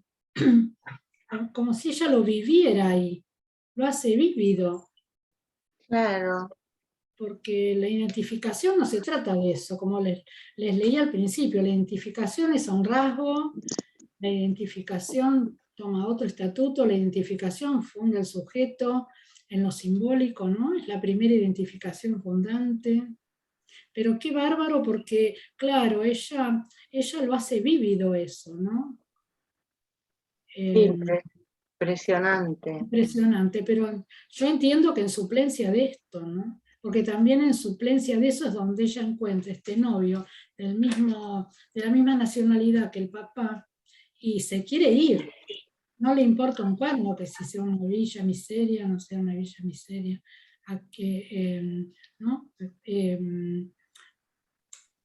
como si ella lo viviera ahí, lo hace vívido. Claro. Porque la identificación no se trata de eso, como les leí al principio, la identificación es un rasgo, la identificación toma otro estatuto, la identificación funda el sujeto en lo simbólico, ¿no? Es la primera identificación fundante. Pero qué bárbaro porque, claro, ella lo hace vívido eso, ¿no? Sí, Eh, impresionante. Impresionante, pero yo entiendo que en suplencia de esto, ¿no? Porque también en suplencia de eso es donde ella encuentra este novio de la misma nacionalidad que el papá y se quiere ir. No le importa un cuerno que si sea una villa miseria, no sea una villa miseria, a que, ¿no?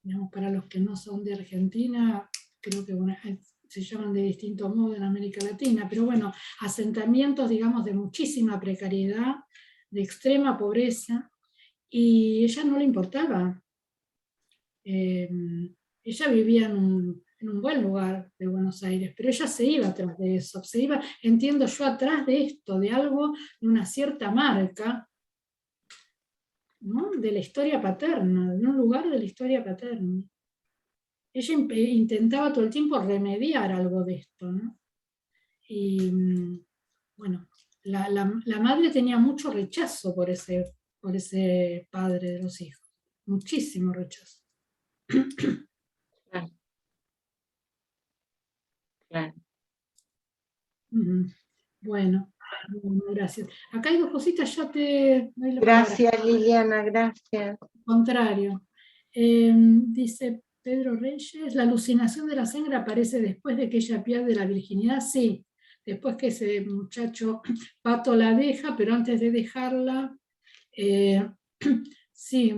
Digamos, para los que no son de Argentina, creo que se llaman de distintos modos en América Latina, pero bueno, asentamientos, digamos, de muchísima precariedad, de extrema pobreza, y ella no le importaba. Eh, Ella vivía en un buen lugar de Buenos Aires, pero ella se iba atrás de eso, se iba, entiendo yo, atrás de esto, de algo, de una cierta marca, ¿no? De la historia paterna, de un lugar de la historia paterna. Ella intentaba todo el tiempo remediar algo de esto, ¿no? Y bueno, la madre tenía mucho rechazo por ese padre de los hijos, muchísimo rechazo. Claro, claro. Bueno, bueno, gracias. Acá hay dos cositas, ya te doy la palabra. Gracias, Liliana, gracias. Contrario. Dice Pedro Reyes, la alucinación de la sangre aparece después de que ella pierde la virginidad. Sí, después que ese muchacho Pato la deja, pero antes de dejarla, eh, sí,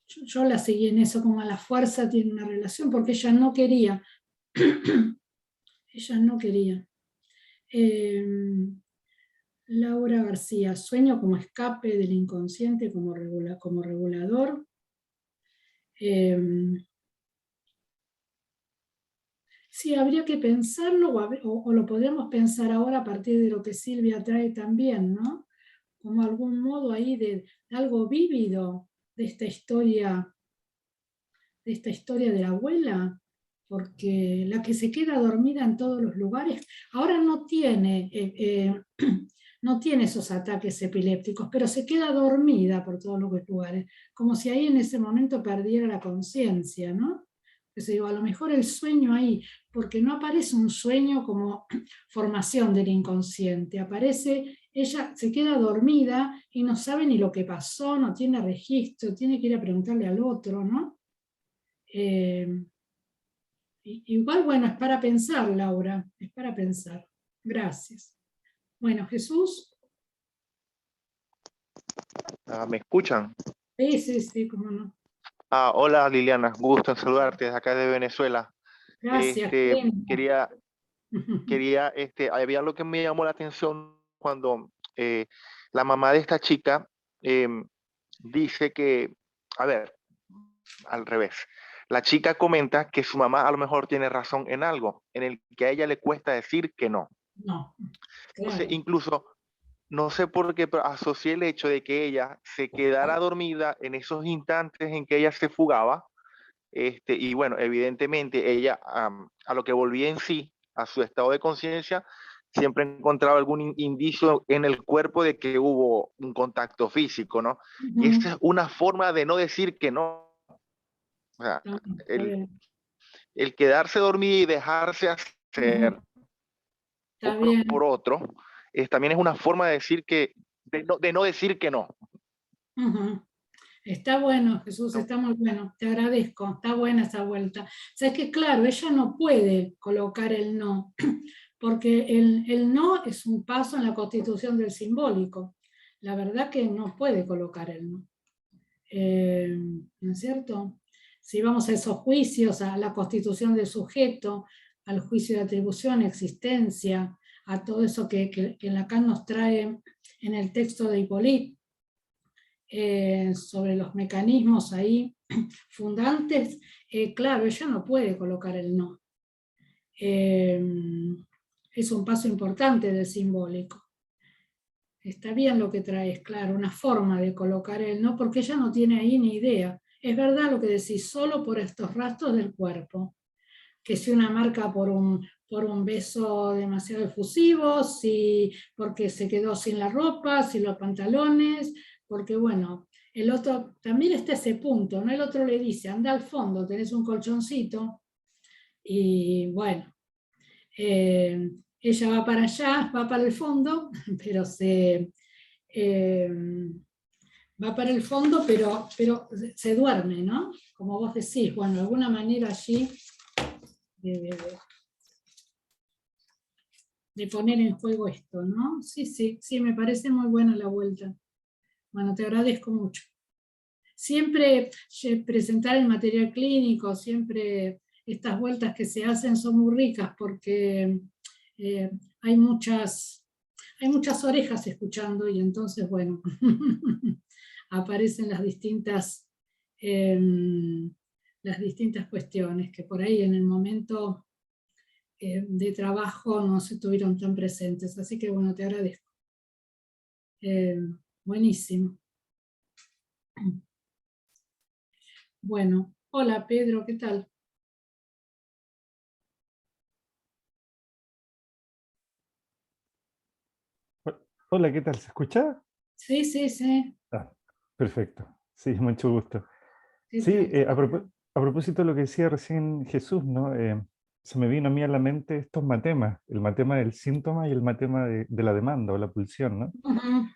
yo la seguí en eso, como a la fuerza tiene una relación, porque ella no quería. Ella no quería. Laura García, sueño como escape del inconsciente, como regulador. Sí, habría que pensarlo o lo podríamos pensar ahora a partir de lo que Silvia trae también, ¿no? Como algún modo ahí de algo vívido de esta historia de la abuela, porque la que se queda dormida en todos los lugares, ahora no tiene esos ataques epilépticos, pero se queda dormida por todos los lugares, como si ahí en ese momento perdiera la conciencia, ¿no? Entonces digo, a lo mejor el sueño ahí, porque no aparece un sueño como formación del inconsciente, aparece, ella se queda dormida y no sabe ni lo que pasó, no tiene registro, tiene que ir a preguntarle al otro, ¿no? Eh, Igual, bueno, es para pensar, Laura, es para pensar. Gracias. Bueno, Jesús. ¿Me escuchan? Sí, sí, sí, cómo no. Hola Liliana, gusto en saludarte desde acá de Venezuela. Gracias, qué lindo. Quería, había algo que me llamó la atención cuando la mamá de esta chica dice que, a ver, al revés. La chica comenta que su mamá a lo mejor tiene razón en algo, en el que a ella le cuesta decir que no. No, Entonces, claro. incluso, no sé por qué, pero asocié el hecho de que ella se quedara dormida en esos instantes en que ella se fugaba. Y bueno, evidentemente ella a lo que volvía en sí, a su estado de conciencia, siempre encontraba algún indicio en el cuerpo de que hubo un contacto físico, ¿no? Y esa es una forma de no decir que no. O sea, Está el, bien. el quedarse dormido y dejarse hacer Está bien. por otro, también es una forma de decir que, de no decir que no. Ujú. Está bueno, Jesús, ¿No? está muy bueno, te agradezco, está buena esa vuelta. Sabes que, claro, ella no puede colocar el no, porque el no es un paso en la constitución del simbólico. La verdad que no puede colocar el no. ¿No es cierto? Si vamos a esos juicios, a la constitución del sujeto, al juicio de atribución, existencia, a todo eso que Lacan nos trae en el texto de Hippolyte, sobre los mecanismos ahí fundantes, claro, ella no puede colocar el no. Es un paso importante del simbólico. Está bien lo que traes, claro, una forma de colocar el no, porque ella no tiene ahí ni idea. Es verdad lo que decís, solo por estos rastros del cuerpo, que si una marca por un beso demasiado efusivo, si porque se quedó sin la ropa, sin los pantalones, porque bueno, el otro, también está ese punto, ¿no? El otro le dice, anda al fondo, tenés un colchoncito, y bueno, ella va para allá, va para el fondo, pero eh, va para el fondo, pero se duerme, ¿no? Como vos decís, bueno, de alguna manera allí de poner en juego esto, ¿no? Sí, sí, sí, me parece muy buena la vuelta. Bueno, te agradezco mucho. Siempre presentar el material clínico, siempre estas vueltas que se hacen son muy ricas porque eh, hay muchas orejas escuchando y entonces, bueno, aparecen las distintas cuestiones que por ahí en el momento de trabajo no se tuvieron tan presentes. Así que bueno, te agradezco. Eh, Buenísimo. Bueno, hola Pedro, ¿qué tal? Hola, ¿qué tal? ¿Se escucha? Sí, sí, sí. Ah, perfecto. Sí, mucho gusto. ¿Qué Sí, tal? a propósito de lo que decía recién Jesús, ¿no? se me vino a mí a la mente estos matemas, el matema del síntoma y el matema de la demanda o la pulsión, ¿no? Ujú,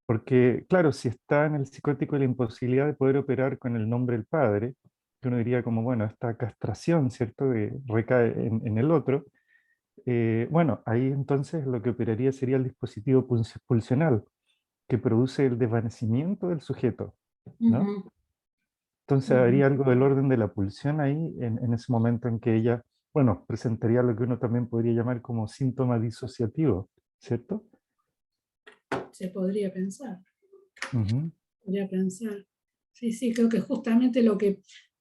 Porque, claro, si está en el psicótico la imposibilidad de poder operar con el nombre del padre, que uno diría como, bueno, esta castración, ¿cierto?, recae en el otro, bueno, ahí entonces lo que operaría sería el dispositivo pulsional, que produce el desvanecimiento del sujeto, ¿no? ujú, Entonces ujú. habría algo del orden de la pulsión ahí, en ese momento en que ella, bueno, presentaría lo que uno también podría llamar como síntoma disociativo, ¿cierto? Se podría pensar. Ujú, Podría pensar. Sí, sí, creo que justamente lo que,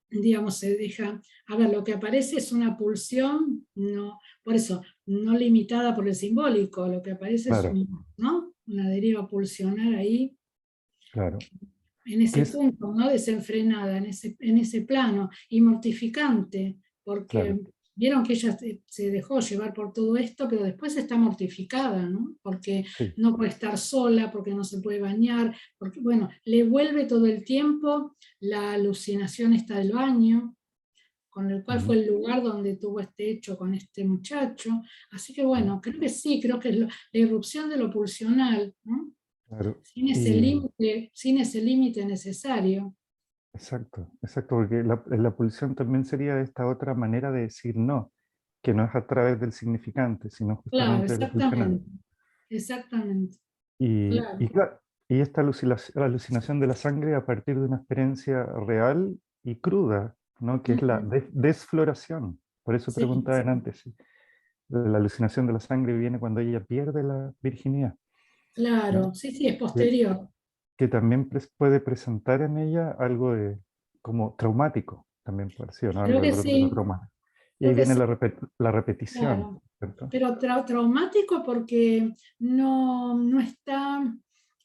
digamos, se deja, a ver, lo que aparece es una pulsión, no, por eso, no limitada por el simbólico, lo que aparece es claro, ¿no? Una deriva pulsionar ahí, claro. en Que ese es, punto, ¿no? Desenfrenada, en ese plano, y mortificante, claro, porque vieron que ella se dejó llevar por todo esto, pero después está mortificada, ¿no? Porque sí. no puede estar sola, porque no se puede bañar, porque, bueno, le vuelve todo el tiempo la alucinación esta del baño, con el cual fue Ujú, el lugar donde tuvo este hecho con este muchacho. Así que sí, bueno, creo que sí, creo que es la irrupción de lo pulsional, ¿no? claro. Y, Sin ese límite necesario. exacto, exacto, porque la pulsión también sería esta otra manera de decir no, que no es a través del significante, sino Claro, justamente de lo pulsional. exactamente, exactamente, Y, claro. y esta alucinación de la sangre a partir de una experiencia real y cruda, ¿no? Que es la Ujú. desfloración. Por eso Sí, preguntaban antes, si la alucinación de la sangre viene cuando ella pierde la virginidad, ¿no? claro, sí, sí, es Que, posterior. que también puede presentar en ella algo de, como traumático, también puede ser, ¿no? Creo Algo que de lo sí, traumático. Y ahí creo que viene sí, la repetición, claro. ¿cierto? Pero traumático porque no está,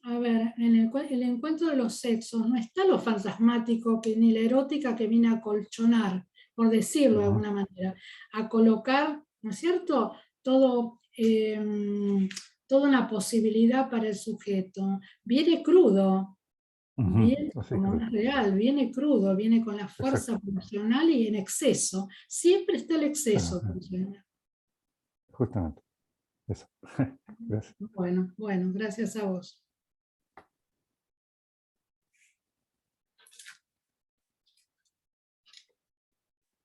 a ver, en el encuentro de los sexos, no está lo fantasmático que, ni la erótica que viene a colchonar, por decirlo de Ujú, alguna manera, a colocar, ¿no es cierto? Todo, toda una posibilidad para el sujeto. Viene crudo, ujú, viene así como creo. más real, viene crudo, viene con la Exacto. fuerza pulsional y en exceso. Siempre está el exceso Ajá, pulsional. justamente, eso. Gracias. Bueno, bueno, gracias a vos.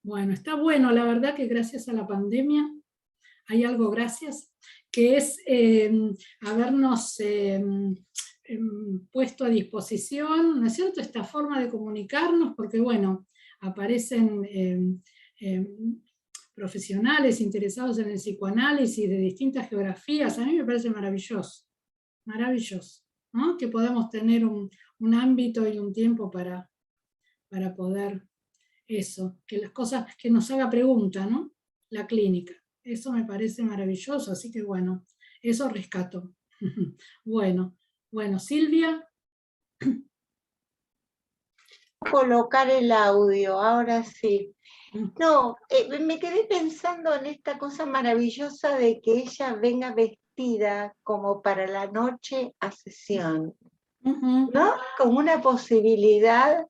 Bueno, está bueno, la verdad que gracias a la pandemia hay algo gracias, que es habernos puesto a disposición, ¿no es cierto?, esta forma de comunicarnos, porque bueno, aparecen profesionales interesados en el psicoanálisis de distintas geografías, a mí me parece maravilloso, maravilloso, ¿no? Que podamos tener un ámbito y un tiempo para poder eso, que las cosas, que nos haga pregunta, ¿no? La clínica. Eso me parece maravilloso, así que bueno, eso rescato. Bueno, bueno, Silvia. Colocar el audio, ahora sí. No, me quedé pensando en esta cosa maravillosa de que ella venga vestida como para la noche a sesión, ¿no? Como una posibilidad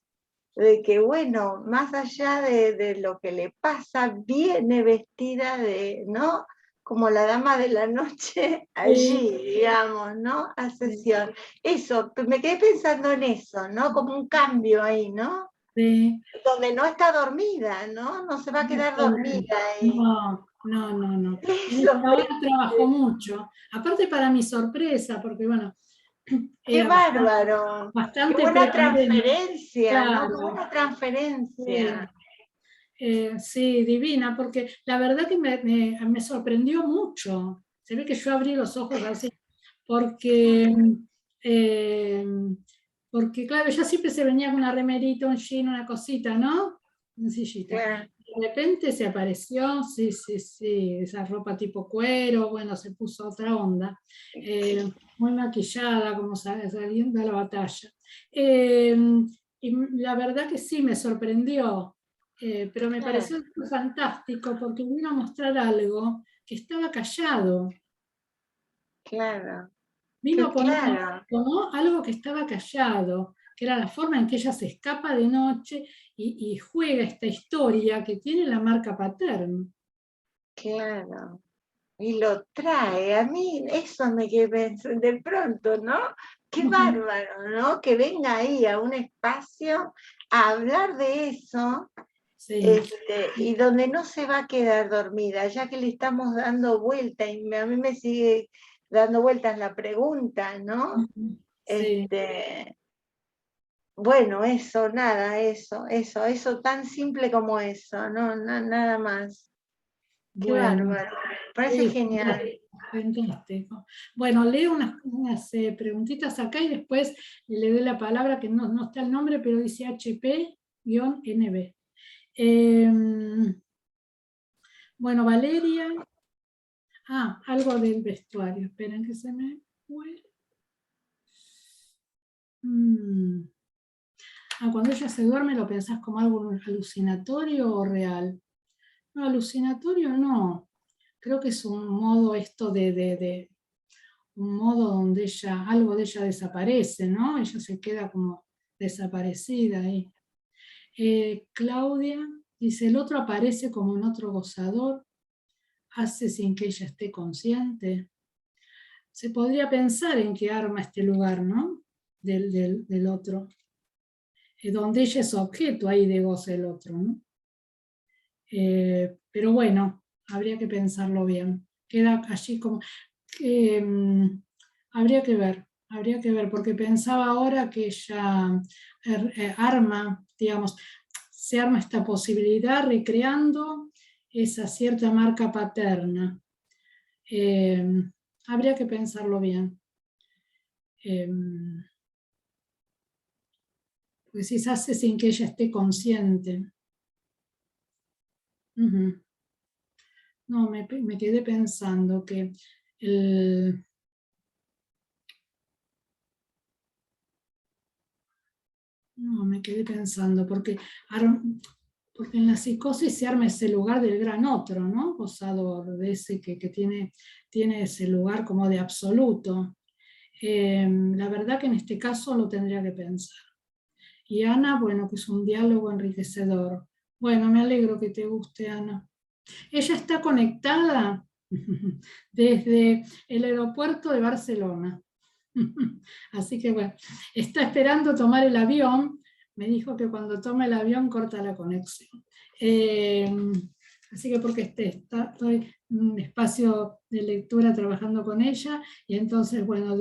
de que, bueno, más allá de lo que le pasa, viene vestida de, ¿no? Como la dama de la noche Sí, allí, digamos, ¿no? A sí, sesión. Eso, me quedé pensando en eso, ¿no? Como un cambio ahí, ¿no? sí. Donde no está dormida, ¿no? No se va a quedar dormida ahí. No, no, no, no. En Eso esta hora trabajó mucho. Aparte para mi sorpresa, porque bueno, qué era bárbaro. Qué bastante buena prepandemia. transferencia, ¿no? Qué Claro, buena sí. transferencia. Sí, divina, porque la verdad que me sorprendió mucho. Se ve que yo abrí los ojos así, porque, eh, porque claro, ella siempre se venía con una remerita, un jean, una cosita, ¿no? Sencillita. Claro. De repente se apareció, sí, sí, sí, esa ropa tipo cuero, bueno, se puso otra onda. Muy maquillada, como sabes, saliendo a la batalla. Y la verdad que sí, me sorprendió. Pero me Claro, pareció fantástico porque vino a mostrar algo que estaba callado. claro, Vino qué a poner claro. como algo que estaba callado, que era la forma en que ella se escapa de noche y juega esta historia que tiene la marca paterna. Claro. Y lo trae. A mí eso me quedé pensando de pronto, ¿no? Qué bárbaro, ¿no? Que venga ahí a un espacio a hablar de eso, Sí. y donde no se va a quedar dormida, ya que le estamos dando vuelta, y a mí me sigue dando vueltas la pregunta, ¿no? Sí. Bueno, eso, nada, eso, tan simple como eso, no, nada más. Qué Bueno, bárbaro, parece sí, genial. fantástico. Bueno, leo unas preguntitas acá y después le doy la palabra, que no está el nombre, pero dice HP-NB. Bueno, Valeria. Algo del vestuario. Esperen que se me fue. Cuando ella se duerme, ¿lo pensás como algo alucinatorio o real? No, alucinatorio no. Creo que es un modo esto de un modo donde algo de ella desaparece, ¿no? Ella se queda como desaparecida ahí. Claudia dice, el otro aparece como un otro gozador, hace sin que ella esté consciente. Se podría pensar en qué arma este lugar, ¿no? Del otro. Donde ella es objeto ahí de goce el otro, ¿no? Pero bueno, habría que pensarlo bien. Queda allí como... habría que ver, porque pensaba ahora que ella arma, digamos, se arma esta posibilidad recreando esa cierta marca paterna. Habría que pensarlo bien. Pues si se hace sin que ella esté consciente. No, me quedé pensando que no, me quedé pensando, porque en la psicosis se arma ese lugar del gran otro, ¿no? Gozador, de ese que tiene ese lugar como de absoluto. La verdad que en este caso lo tendría que pensar. Y Ana, bueno, que es un diálogo enriquecedor. Bueno, me alegro que te guste, Ana. Ella está conectada desde el aeropuerto de Barcelona. Así que bueno, está esperando tomar el avión. Me dijo que cuando toma el avión corta la conexión. Así que porque estoy en un espacio de lectura trabajando con ella, y entonces, bueno,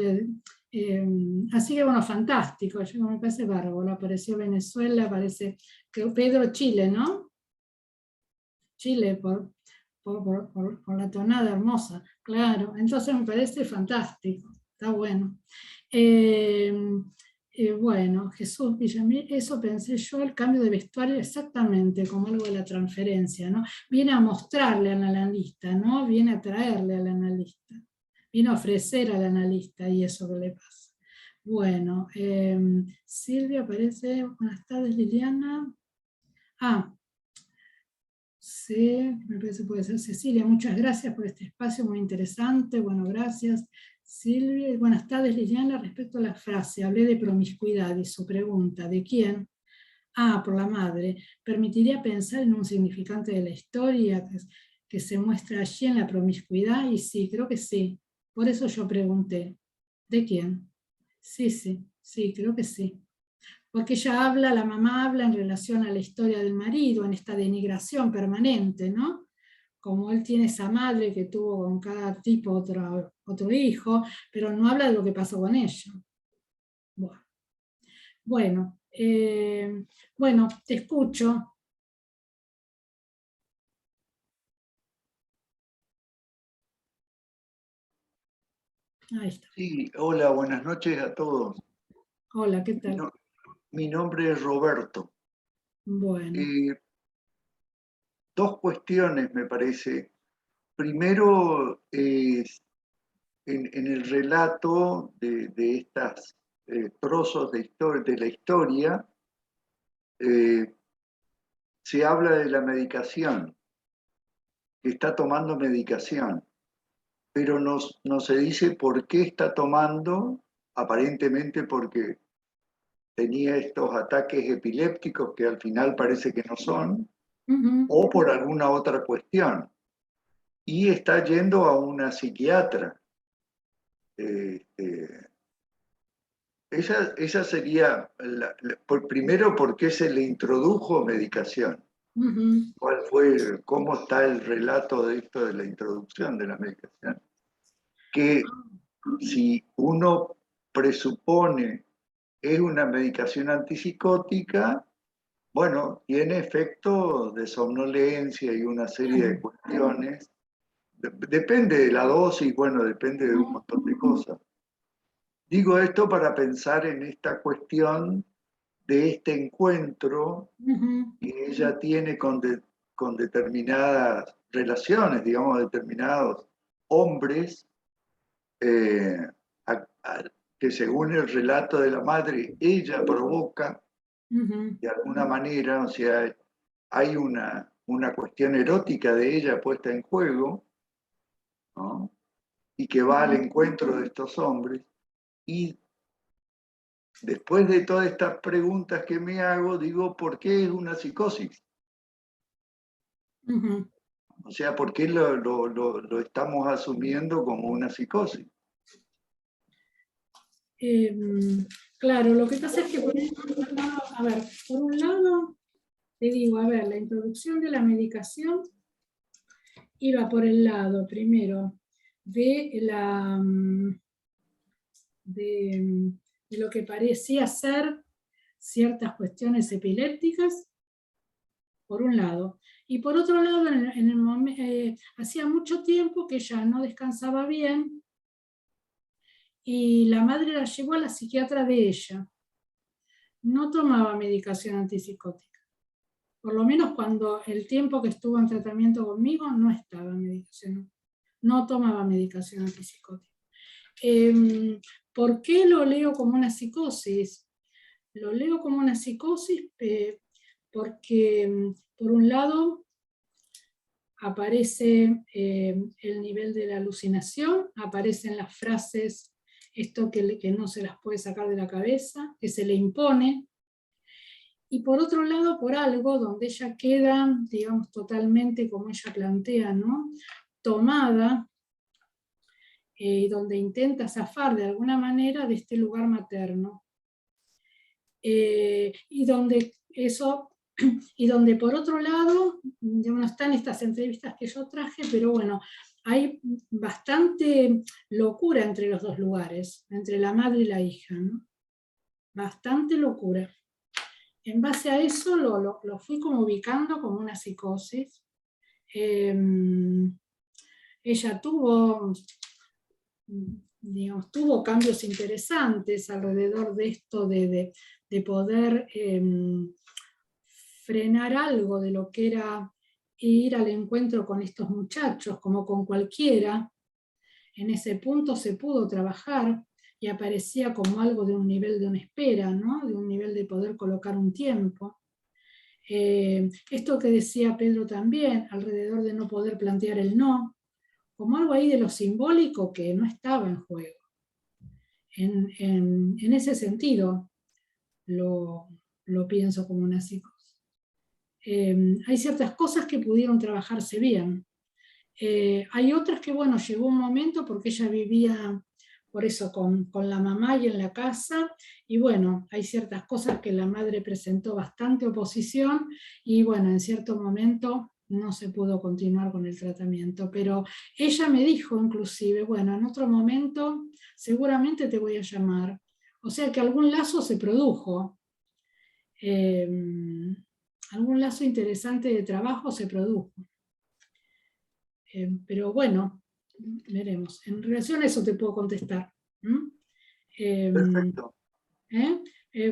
así que bueno, fantástico, yo me parece bárbaro. Apareció Venezuela, aparece que Pedro Chile, ¿no? Chile, por la tonada hermosa, claro. Entonces me parece fantástico, está bueno. Bueno, Jesús Villamil, eso pensé yo, el cambio de vestuario exactamente como algo de la transferencia, ¿no? Viene a mostrarle al analista, ¿no? Viene a traerle al analista, viene a ofrecer al analista y eso que le pasa. Bueno, Silvia aparece, buenas tardes Liliana. Sí, me parece que puede ser Cecilia. Muchas gracias por este espacio muy interesante. Bueno, gracias Silvia. Y buenas tardes Liliana. Respecto a la frase, hablé de promiscuidad y su pregunta, ¿de quién? Por la madre. ¿Permitiría pensar en un significante de la historia que se muestra allí en la promiscuidad? Y sí, creo que sí. Por eso yo pregunté, ¿de quién? Sí, creo que sí. Porque ella habla, la mamá habla en relación a la historia del marido, en esta denigración permanente, ¿no? Como él tiene esa madre que tuvo con cada tipo otro hijo, pero no habla de lo que pasó con ella. Bueno, bueno, te escucho. Ahí está. Sí, hola, buenas noches a todos. Hola, ¿qué tal? Mi nombre es Roberto. Bueno. Dos cuestiones, me parece. Primero, en el relato de estas trozos de la historia, se habla de la medicación, que está tomando medicación, pero no se dice por qué está tomando, aparentemente porque tenía estos ataques epilépticos que al final parece que no son, o por alguna otra cuestión. y está yendo a una psiquiatra. Esa sería, primero, ¿por qué se le introdujo medicación? ¿Cuál fue, cómo está el relato de esto de la introducción de la medicación? Que si uno presupone es una medicación antipsicótica, bueno, tiene efectos de somnolencia y una serie de cuestiones. Depende de la dosis, bueno, depende de un montón de cosas. Digo esto para pensar en esta cuestión de este encuentro que ella tiene con determinadas relaciones, digamos, determinados hombres, que según el relato de la madre, ella provoca de alguna manera, o sea, hay una cuestión erótica de ella puesta en juego, ¿no? Y que va al encuentro de estos hombres. Y después de todas estas preguntas que me hago, digo, ¿por qué es una psicosis? O sea, ¿por qué lo estamos asumiendo como una psicosis? Claro, lo que pasa es que, por un lado, te digo, a ver, la introducción de la medicación iba por el lado, primero, de lo que parecía ser ciertas cuestiones epilépticas, por un lado. Y por otro lado, hacía mucho tiempo que ella no descansaba bien, y la madre la llevó a la psiquiatra de ella. No tomaba medicación antipsicótica. Por lo menos cuando el tiempo que estuvo en tratamiento conmigo no estaba en medicación. No tomaba medicación antipsicótica. ¿Por qué lo leo como una psicosis? Lo leo como una psicosis porque, por un lado, aparece el nivel de la alucinación, aparecen las frases, esto que no se las puede sacar de la cabeza, que se le impone, y por otro lado, por algo donde ella queda, digamos, totalmente, como ella plantea, ¿no?, tomada, y donde intenta zafar de alguna manera de este lugar materno. Y donde por otro lado, no están estas entrevistas que yo traje, pero bueno, hay bastante locura entre los dos lugares, entre la madre y la hija, ¿no? Bastante locura. En base a eso lo fui como ubicando como una psicosis. Ella tuvo cambios interesantes alrededor de esto de poder frenar algo de lo que era ir al encuentro con estos muchachos, como con cualquiera. En ese punto se pudo trabajar y aparecía como algo de un nivel de una espera, ¿no?, de un nivel de poder colocar un tiempo. Esto que decía Pedro también, alrededor de no poder plantear el no, como algo ahí de lo simbólico que no estaba en juego. En ese sentido lo pienso como una psicosis. Hay ciertas cosas que pudieron trabajarse bien. Hay otras que, bueno, llegó un momento porque ella vivía, por eso, con la mamá y en la casa, y bueno, hay ciertas cosas que la madre presentó bastante oposición, y bueno, en cierto momento no se pudo continuar con el tratamiento, pero ella me dijo inclusive, bueno, en otro momento seguramente te voy a llamar. O sea que algún lazo se produjo. Algún lazo interesante de trabajo se produjo. Pero bueno, veremos. En relación a eso te puedo contestar. Perfecto.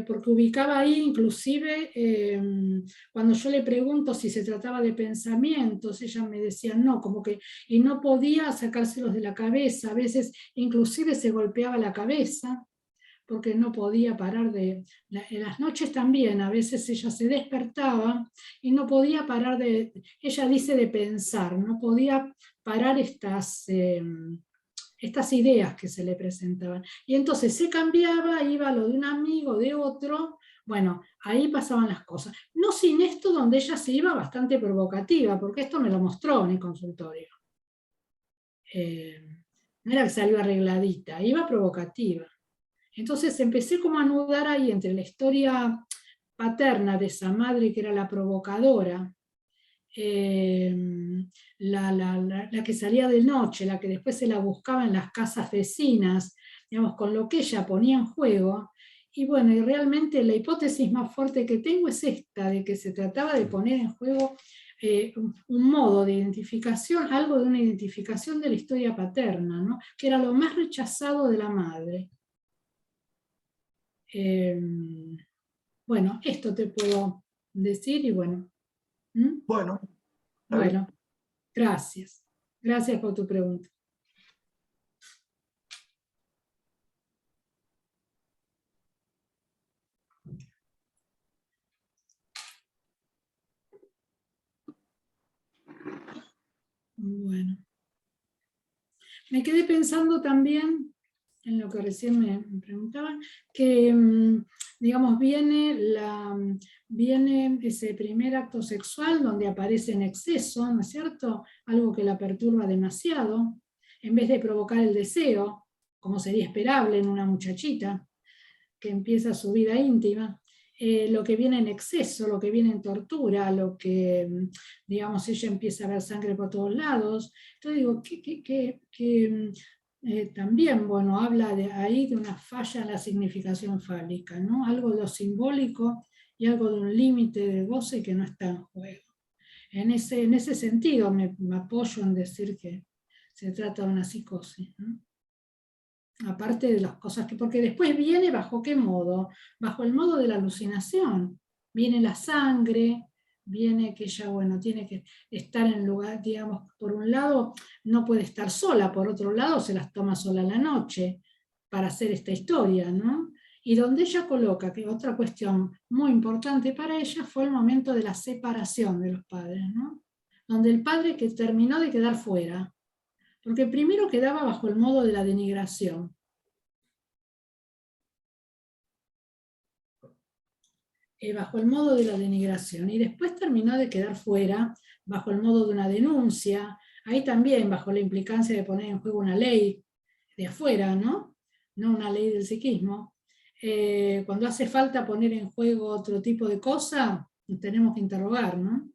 Porque ubicaba ahí inclusive, cuando yo le pregunto si se trataba de pensamientos, ella me decía no, como que, y no podía sacárselos de la cabeza, a veces inclusive se golpeaba la cabeza, porque no podía parar en las noches también, a veces ella se despertaba y no podía parar ella dice de pensar, no podía parar estas ideas que se le presentaban. Y entonces se cambiaba, iba a lo de un amigo, de otro, bueno, ahí pasaban las cosas. No sin esto donde ella se iba bastante provocativa, porque esto me lo mostró en el consultorio. no era que salió arregladita, iba provocativa. Entonces empecé como a anudar ahí entre la historia paterna de esa madre que era la provocadora, la que salía de noche, la que después se la buscaba en las casas vecinas, digamos, con lo que ella ponía en juego. Y bueno, y realmente la hipótesis más fuerte que tengo es esta, de que se trataba de poner en juego un modo de identificación, algo de una identificación de la historia paterna, ¿no? Que era lo más rechazado de la madre. Bueno, esto te puedo decir y bueno. Bueno, está bien. Bueno, gracias. Gracias por tu pregunta. Bueno. Me quedé pensando también, en lo que recién me preguntaban, que, digamos, viene ese primer acto sexual donde aparece en exceso, ¿no es cierto? Algo que la perturba demasiado, en vez de provocar el deseo, como sería esperable en una muchachita que empieza su vida íntima. Lo que viene en exceso, lo que viene en tortura, lo que, digamos, ella empieza a ver sangre por todos lados. Entonces digo, también, bueno, habla ahí de una falla en la significación fálica, ¿no? Algo de lo simbólico y algo de un límite de goce que no está en juego. En ese sentido me apoyo en decir que se trata de una psicosis, ¿no? Aparte de las cosas que, porque después viene bajo qué modo, bajo el modo de la alucinación, viene la sangre, viene que ella, bueno, tiene que estar en lugar, digamos, por un lado no puede estar sola, por otro lado se las toma sola la noche para hacer esta historia, ¿no? Y donde ella coloca, que otra cuestión muy importante para ella fue el momento de la separación de los padres, ¿no? Donde el padre que terminó de quedar fuera, porque primero quedaba bajo el modo de la denigración. Bajo el modo de la denigración, y después terminó de quedar fuera bajo el modo de una denuncia, ahí también bajo la implicancia de poner en juego una ley de afuera, ¿no? No una ley del psiquismo. Cuando hace falta poner en juego otro tipo de cosa, tenemos que interrogar, ¿no?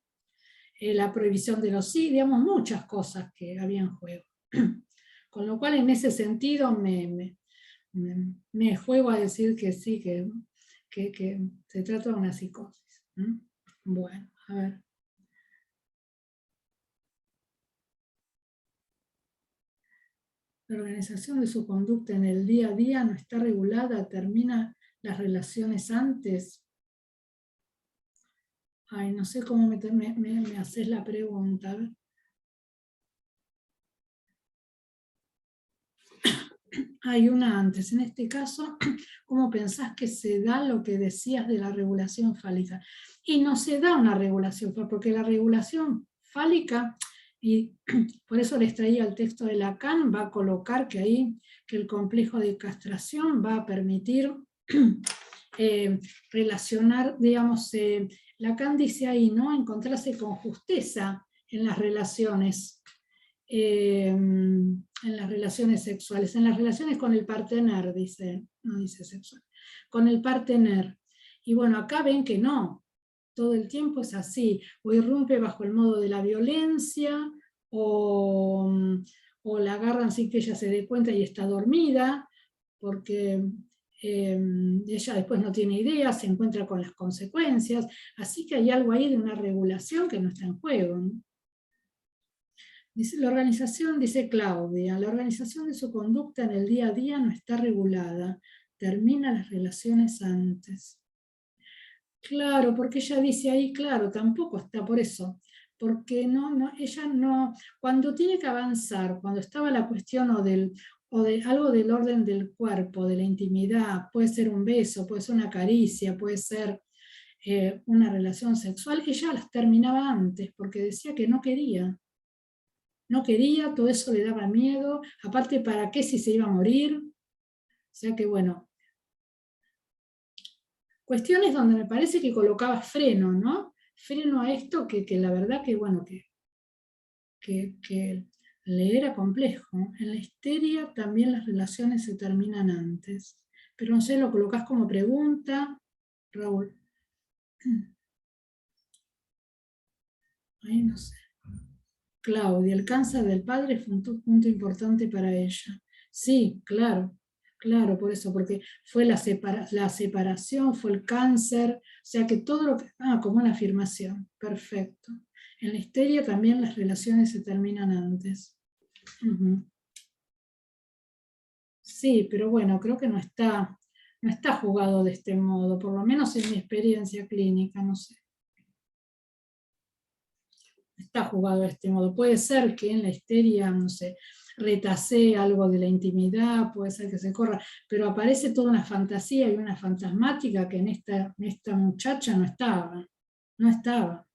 La prohibición de los sí, digamos, muchas cosas que había en juego. Con lo cual, en ese sentido, me juego a decir que sí, que se trata de una psicosis. Bueno, a ver. La organización de su conducta en el día a día no está regulada, termina las relaciones antes. Ay, no sé cómo me haces la pregunta. A ver. Hay una antes. En este caso, ¿cómo pensás que se da lo que decías de la regulación fálica? Y no se da una regulación fálica, porque la regulación fálica, y por eso les traía el texto de Lacan, va a colocar que ahí, que el complejo de castración va a permitir relacionar, digamos, Lacan dice ahí, ¿no? Encontrarse con justeza en las relaciones. En las relaciones sexuales, en las relaciones con el partener, dice, no dice sexual, con el partener. Y bueno, acá ven que no, todo el tiempo es así, o irrumpe bajo el modo de la violencia, o la agarran sin que ella se dé cuenta y está dormida, porque ella después no tiene idea, se encuentra con las consecuencias, así que hay algo ahí de una regulación que no está en juego, ¿no? Dice, la organización, dice Claudia, la organización de su conducta en el día a día no está regulada, termina las relaciones antes. Claro, porque ella dice ahí, claro, tampoco está por eso, porque ella no, cuando tiene que avanzar, cuando estaba la cuestión o de algo del orden del cuerpo, de la intimidad, puede ser un beso, puede ser una caricia, puede ser una relación sexual, ella las terminaba antes, porque decía que no quería. No quería, todo eso le daba miedo, aparte para qué si se iba a morir, o sea que bueno, cuestiones donde me parece que colocaba freno, ¿no? Freno a esto que la verdad que bueno, que Le era complejo. En la histeria también las relaciones se terminan antes. Pero no sé, lo colocás como pregunta, Raúl. Ahí no sé. Claudia, el cáncer del padre fue un punto importante para ella. Sí, claro, claro, por eso, porque fue la separación, fue el cáncer, o sea que todo lo que... Ah, como una afirmación, perfecto. En la histeria también las relaciones se terminan antes. Ujú. Sí, pero bueno, creo que no está jugado de este modo, por lo menos en mi experiencia clínica, no sé. Está jugado de este modo. Puede ser que en la histeria, no sé, retasee algo de la intimidad, puede ser que se corra, pero aparece toda una fantasía y una fantasmática que en esta muchacha no estaba. No estaba.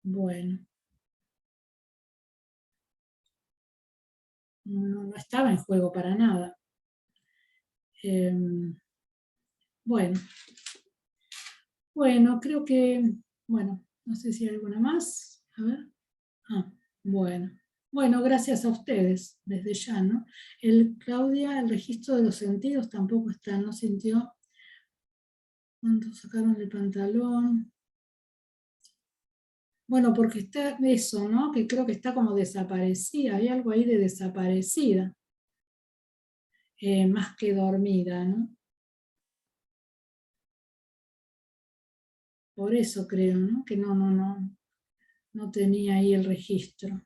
Bueno. No estaba en juego para nada. Bueno. Bueno, creo que, bueno, no sé si hay alguna más. A ver. Ah, bueno. Bueno, gracias a ustedes, desde ya, ¿no? Claudia, el registro de los sentidos tampoco está, ¿no sintió? ¿Cuánto sacaron el pantalón? Bueno, porque está eso, ¿no? Que creo que está como desaparecida, hay algo ahí de desaparecida, más que dormida, ¿no? Por eso creo, ¿no? Que no tenía ahí el registro.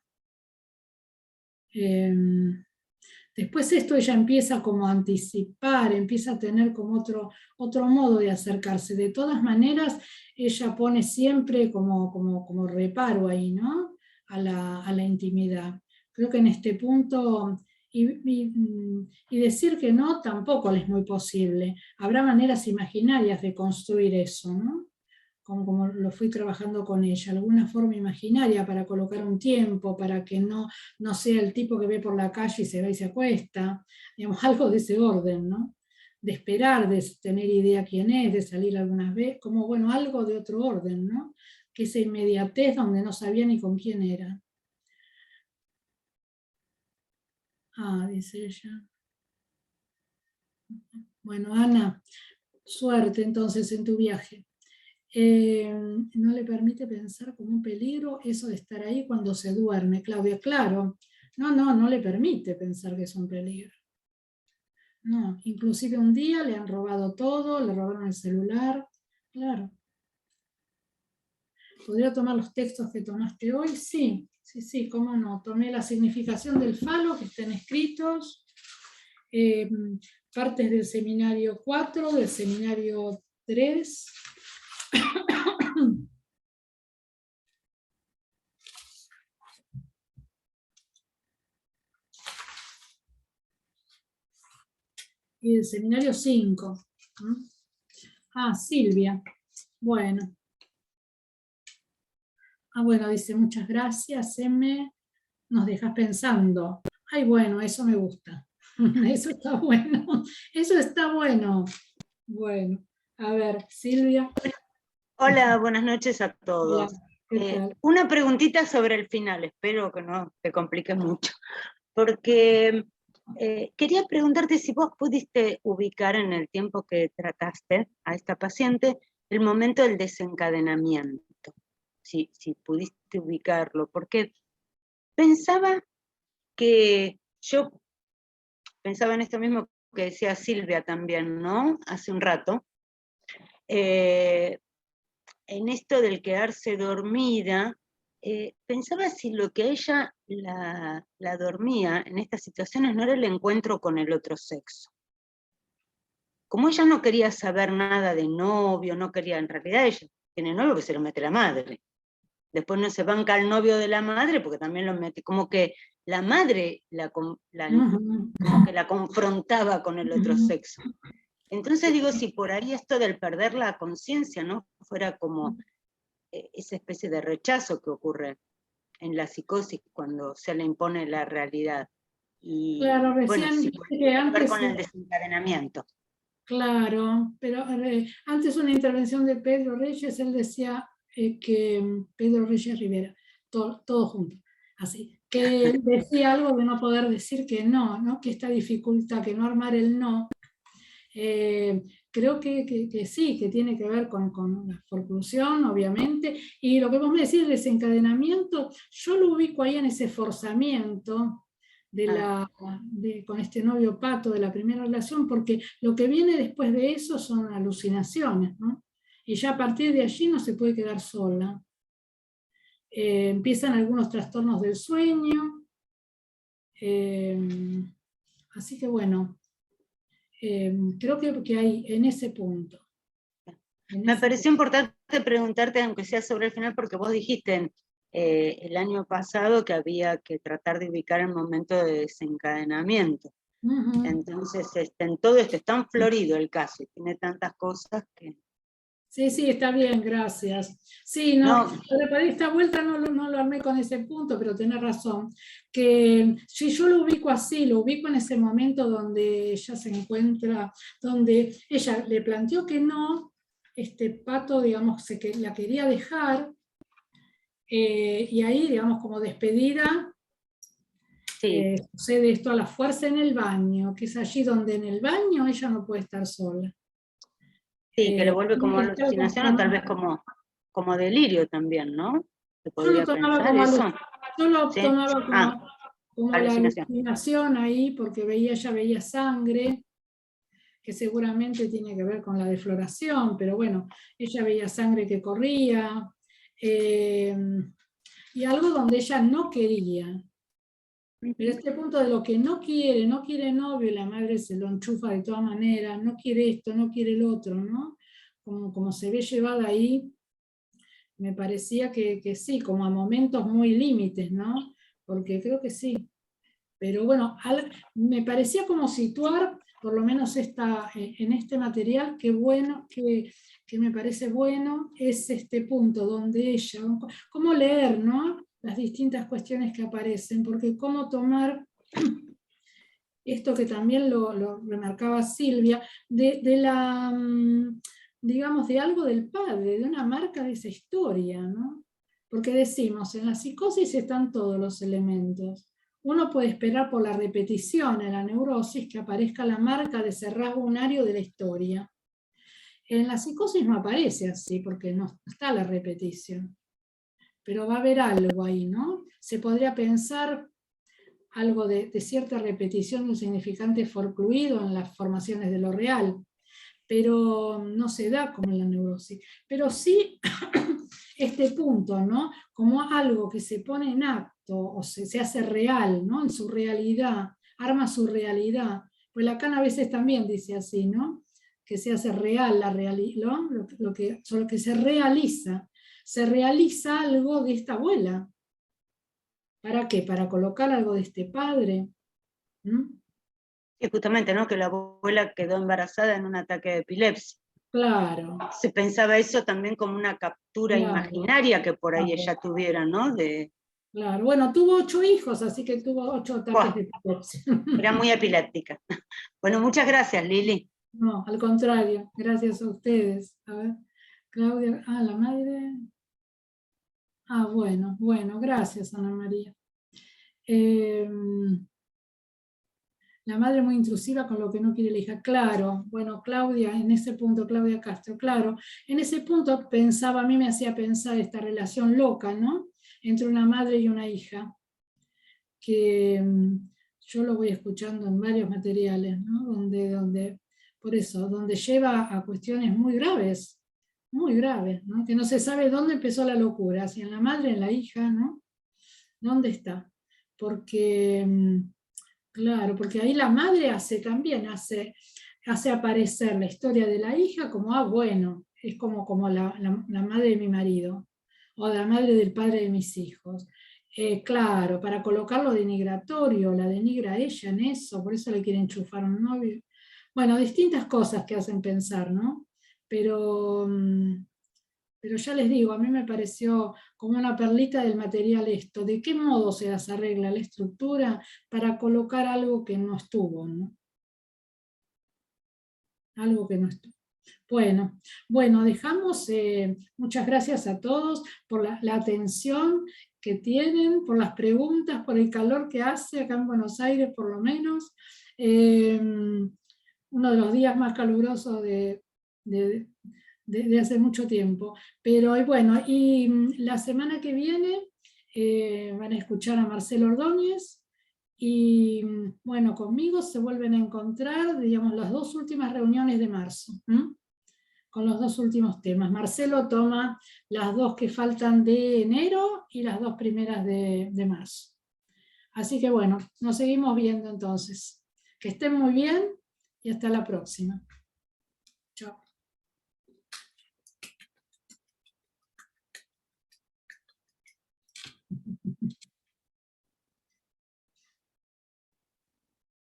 Después esto ella empieza como a anticipar, empieza a tener como otro modo de acercarse. De todas maneras, ella pone siempre como reparo ahí, ¿no? A la intimidad. Creo que en este punto, y decir que no tampoco le es muy posible. Habrá maneras imaginarias de construir eso, ¿no? Como lo fui trabajando con ella, alguna forma imaginaria para colocar un tiempo, para que no sea el tipo que ve por la calle y se va y se acuesta, digamos, algo de ese orden, ¿no? De esperar, de tener idea quién es, de salir algunas veces, como bueno, algo de otro orden, ¿no? Que esa inmediatez donde no sabía ni con quién era. Ah, dice ella. Bueno, Ana, suerte entonces en tu viaje. No le permite pensar como un peligro eso de estar ahí cuando se duerme. Claudia, claro, no le permite pensar que es un peligro. No, inclusive un día le han robado todo, le robaron el celular, claro. ¿Podría tomar los textos que tomaste hoy? Sí, cómo no. Tomé la significación del falo que están escritos, partes del seminario 4, del seminario 3, y del seminario 5. Ah, Silvia. Bueno. Ah, bueno, dice, muchas gracias, M. Nos dejas pensando. Ay, bueno, eso me gusta. Eso está bueno. Eso está bueno. Bueno, a ver, Silvia. Hola, buenas noches a todos. Hola, ¿qué tal? Una preguntita sobre el final, espero que no te compliques mucho, porque quería preguntarte si vos pudiste ubicar en el tiempo que trataste a esta paciente el momento del desencadenamiento, si pudiste ubicarlo, porque pensaba en esto mismo que decía Silvia también, ¿no? Hace un rato, en esto del quedarse dormida, pensaba si lo que ella la dormía en estas situaciones no era el encuentro con el otro sexo. Como ella no quería saber nada de novio, no quería, en realidad ella tiene novio que se lo mete la madre. Después no se banca al novio de la madre porque también lo mete, como que la madre como que la confrontaba con el otro sexo. Entonces digo, si por ahí esto del perder la conciencia, ¿no? Fuera como esa especie de rechazo que ocurre en la psicosis cuando se le impone la realidad. Y claro, recién bueno, si puede ver con el desencadenamiento. Claro, pero antes una intervención de Pedro Reyes, él decía, que Pedro Reyes Rivera, todo junto, así, que decía algo de no poder decir que no, ¿no? Que esta dificultad, que no armar el no, creo que sí, que tiene que ver con la forclusión, obviamente, y lo que vos me decís, el desencadenamiento, yo lo ubico ahí en ese forzamiento con este novio Pato de la primera relación, porque lo que viene después de eso son alucinaciones, ¿no? Y ya a partir de allí no se puede quedar sola. Empiezan algunos trastornos del sueño, así que bueno, creo que hay en ese punto. Me pareció importante preguntarte, aunque sea sobre el final, porque vos dijiste el año pasado que había que tratar de ubicar el momento de desencadenamiento. Entonces, en todo esto es tan florido el caso y tiene tantas cosas que... Sí, está bien, gracias. Sí, no, para esta vuelta no lo armé con ese punto, pero tenés razón. Que si yo lo ubico así, lo ubico en ese momento donde ella se encuentra, donde ella le planteó que no, Pato, digamos, la quería dejar, y ahí, digamos, como despedida, sucede esto a la fuerza en el baño, que es allí donde en el baño ella no puede estar sola. Sí, que lo vuelve como alucinación o tal vez como delirio también, ¿no? Yo lo tomaba como como la alucinación. alucinación ahí, porque ella veía sangre, que seguramente tiene que ver con la defloración, pero bueno, ella veía sangre que corría, y algo donde ella no quería. Pero este punto de lo que no quiere novio, la madre se lo enchufa de todas maneras, no quiere esto, no quiere el otro, ¿no? Como se ve llevada ahí, me parecía que sí, como a momentos muy límites, ¿no? Porque creo que sí. Pero bueno, me parecía como situar, por lo menos en este material, que me parece bueno, es este punto donde ella, cómo leer, ¿no? Las distintas cuestiones que aparecen, porque cómo tomar esto que también lo remarcaba Silvia, digamos, de algo del padre, de una marca de esa historia, ¿no? Porque decimos, en la psicosis están todos los elementos. Uno puede esperar por la repetición en la neurosis que aparezca la marca de ese rasgo unario de la historia. En la psicosis no aparece así, porque no está la repetición. Pero va a haber algo ahí, ¿no? Se podría pensar algo de cierta repetición de un significante forcluido en las formaciones de lo real, pero no se da como en la neurosis. Pero sí este punto, ¿no? Como algo que se pone en acto o se hace real, ¿no? En su realidad, arma su realidad. Pues Lacan a veces también dice así, ¿no? Que se hace real la realidad, ¿no? Solo que se realiza algo de esta abuela. ¿Para qué? Para colocar algo de este padre. Y justamente, ¿no? Que la abuela quedó embarazada en un ataque de epilepsia. Claro. Se pensaba eso también como una captura imaginaria que por ahí ella tuviera, ¿no? Claro, bueno, tuvo 8 hijos, así que tuvo 8 ataques de epilepsia. Era muy epiléptica. Bueno, muchas gracias, Lili. No, al contrario, gracias a ustedes. A ver, Claudia, la madre. Bueno, gracias, Ana María. La madre muy intrusiva con lo que no quiere la hija. Claro, bueno, Claudia, en ese punto, Claudia Castro, claro, en ese punto pensaba, a mí me hacía pensar esta relación loca, ¿no? Entre una madre y una hija, que yo lo voy escuchando en varios materiales, ¿no? Por eso, donde lleva a cuestiones muy graves, ¿no? Que no se sabe dónde empezó la locura, si en la madre, en la hija, ¿no? ¿Dónde está? Porque, claro, porque ahí la madre hace aparecer la historia de la hija como, bueno, es como la madre de mi marido, o la madre del padre de mis hijos. Claro, para colocarlo denigratorio, la denigra a ella en eso, por eso le quiere enchufar un novio. Bueno, distintas cosas que hacen pensar, ¿no? Pero ya les digo, a mí me pareció como una perlita del material esto, de qué modo se arregla la estructura para colocar algo que no estuvo, ¿no? Algo que no estuvo. Bueno, dejamos, muchas gracias a todos por la atención que tienen, por las preguntas, por el calor que hace acá en Buenos Aires, por lo menos. Uno de los días más calurosos de hace mucho tiempo. Pero bueno, y la semana que viene van a escuchar a Marcelo Ordóñez, y bueno, conmigo se vuelven a encontrar, digamos, las 2 últimas reuniones de marzo, con los 2 últimos temas. Marcelo toma las 2 que faltan de enero y las 2 primeras de marzo. Así que bueno, nos seguimos viendo entonces. Que estén muy bien y hasta la próxima.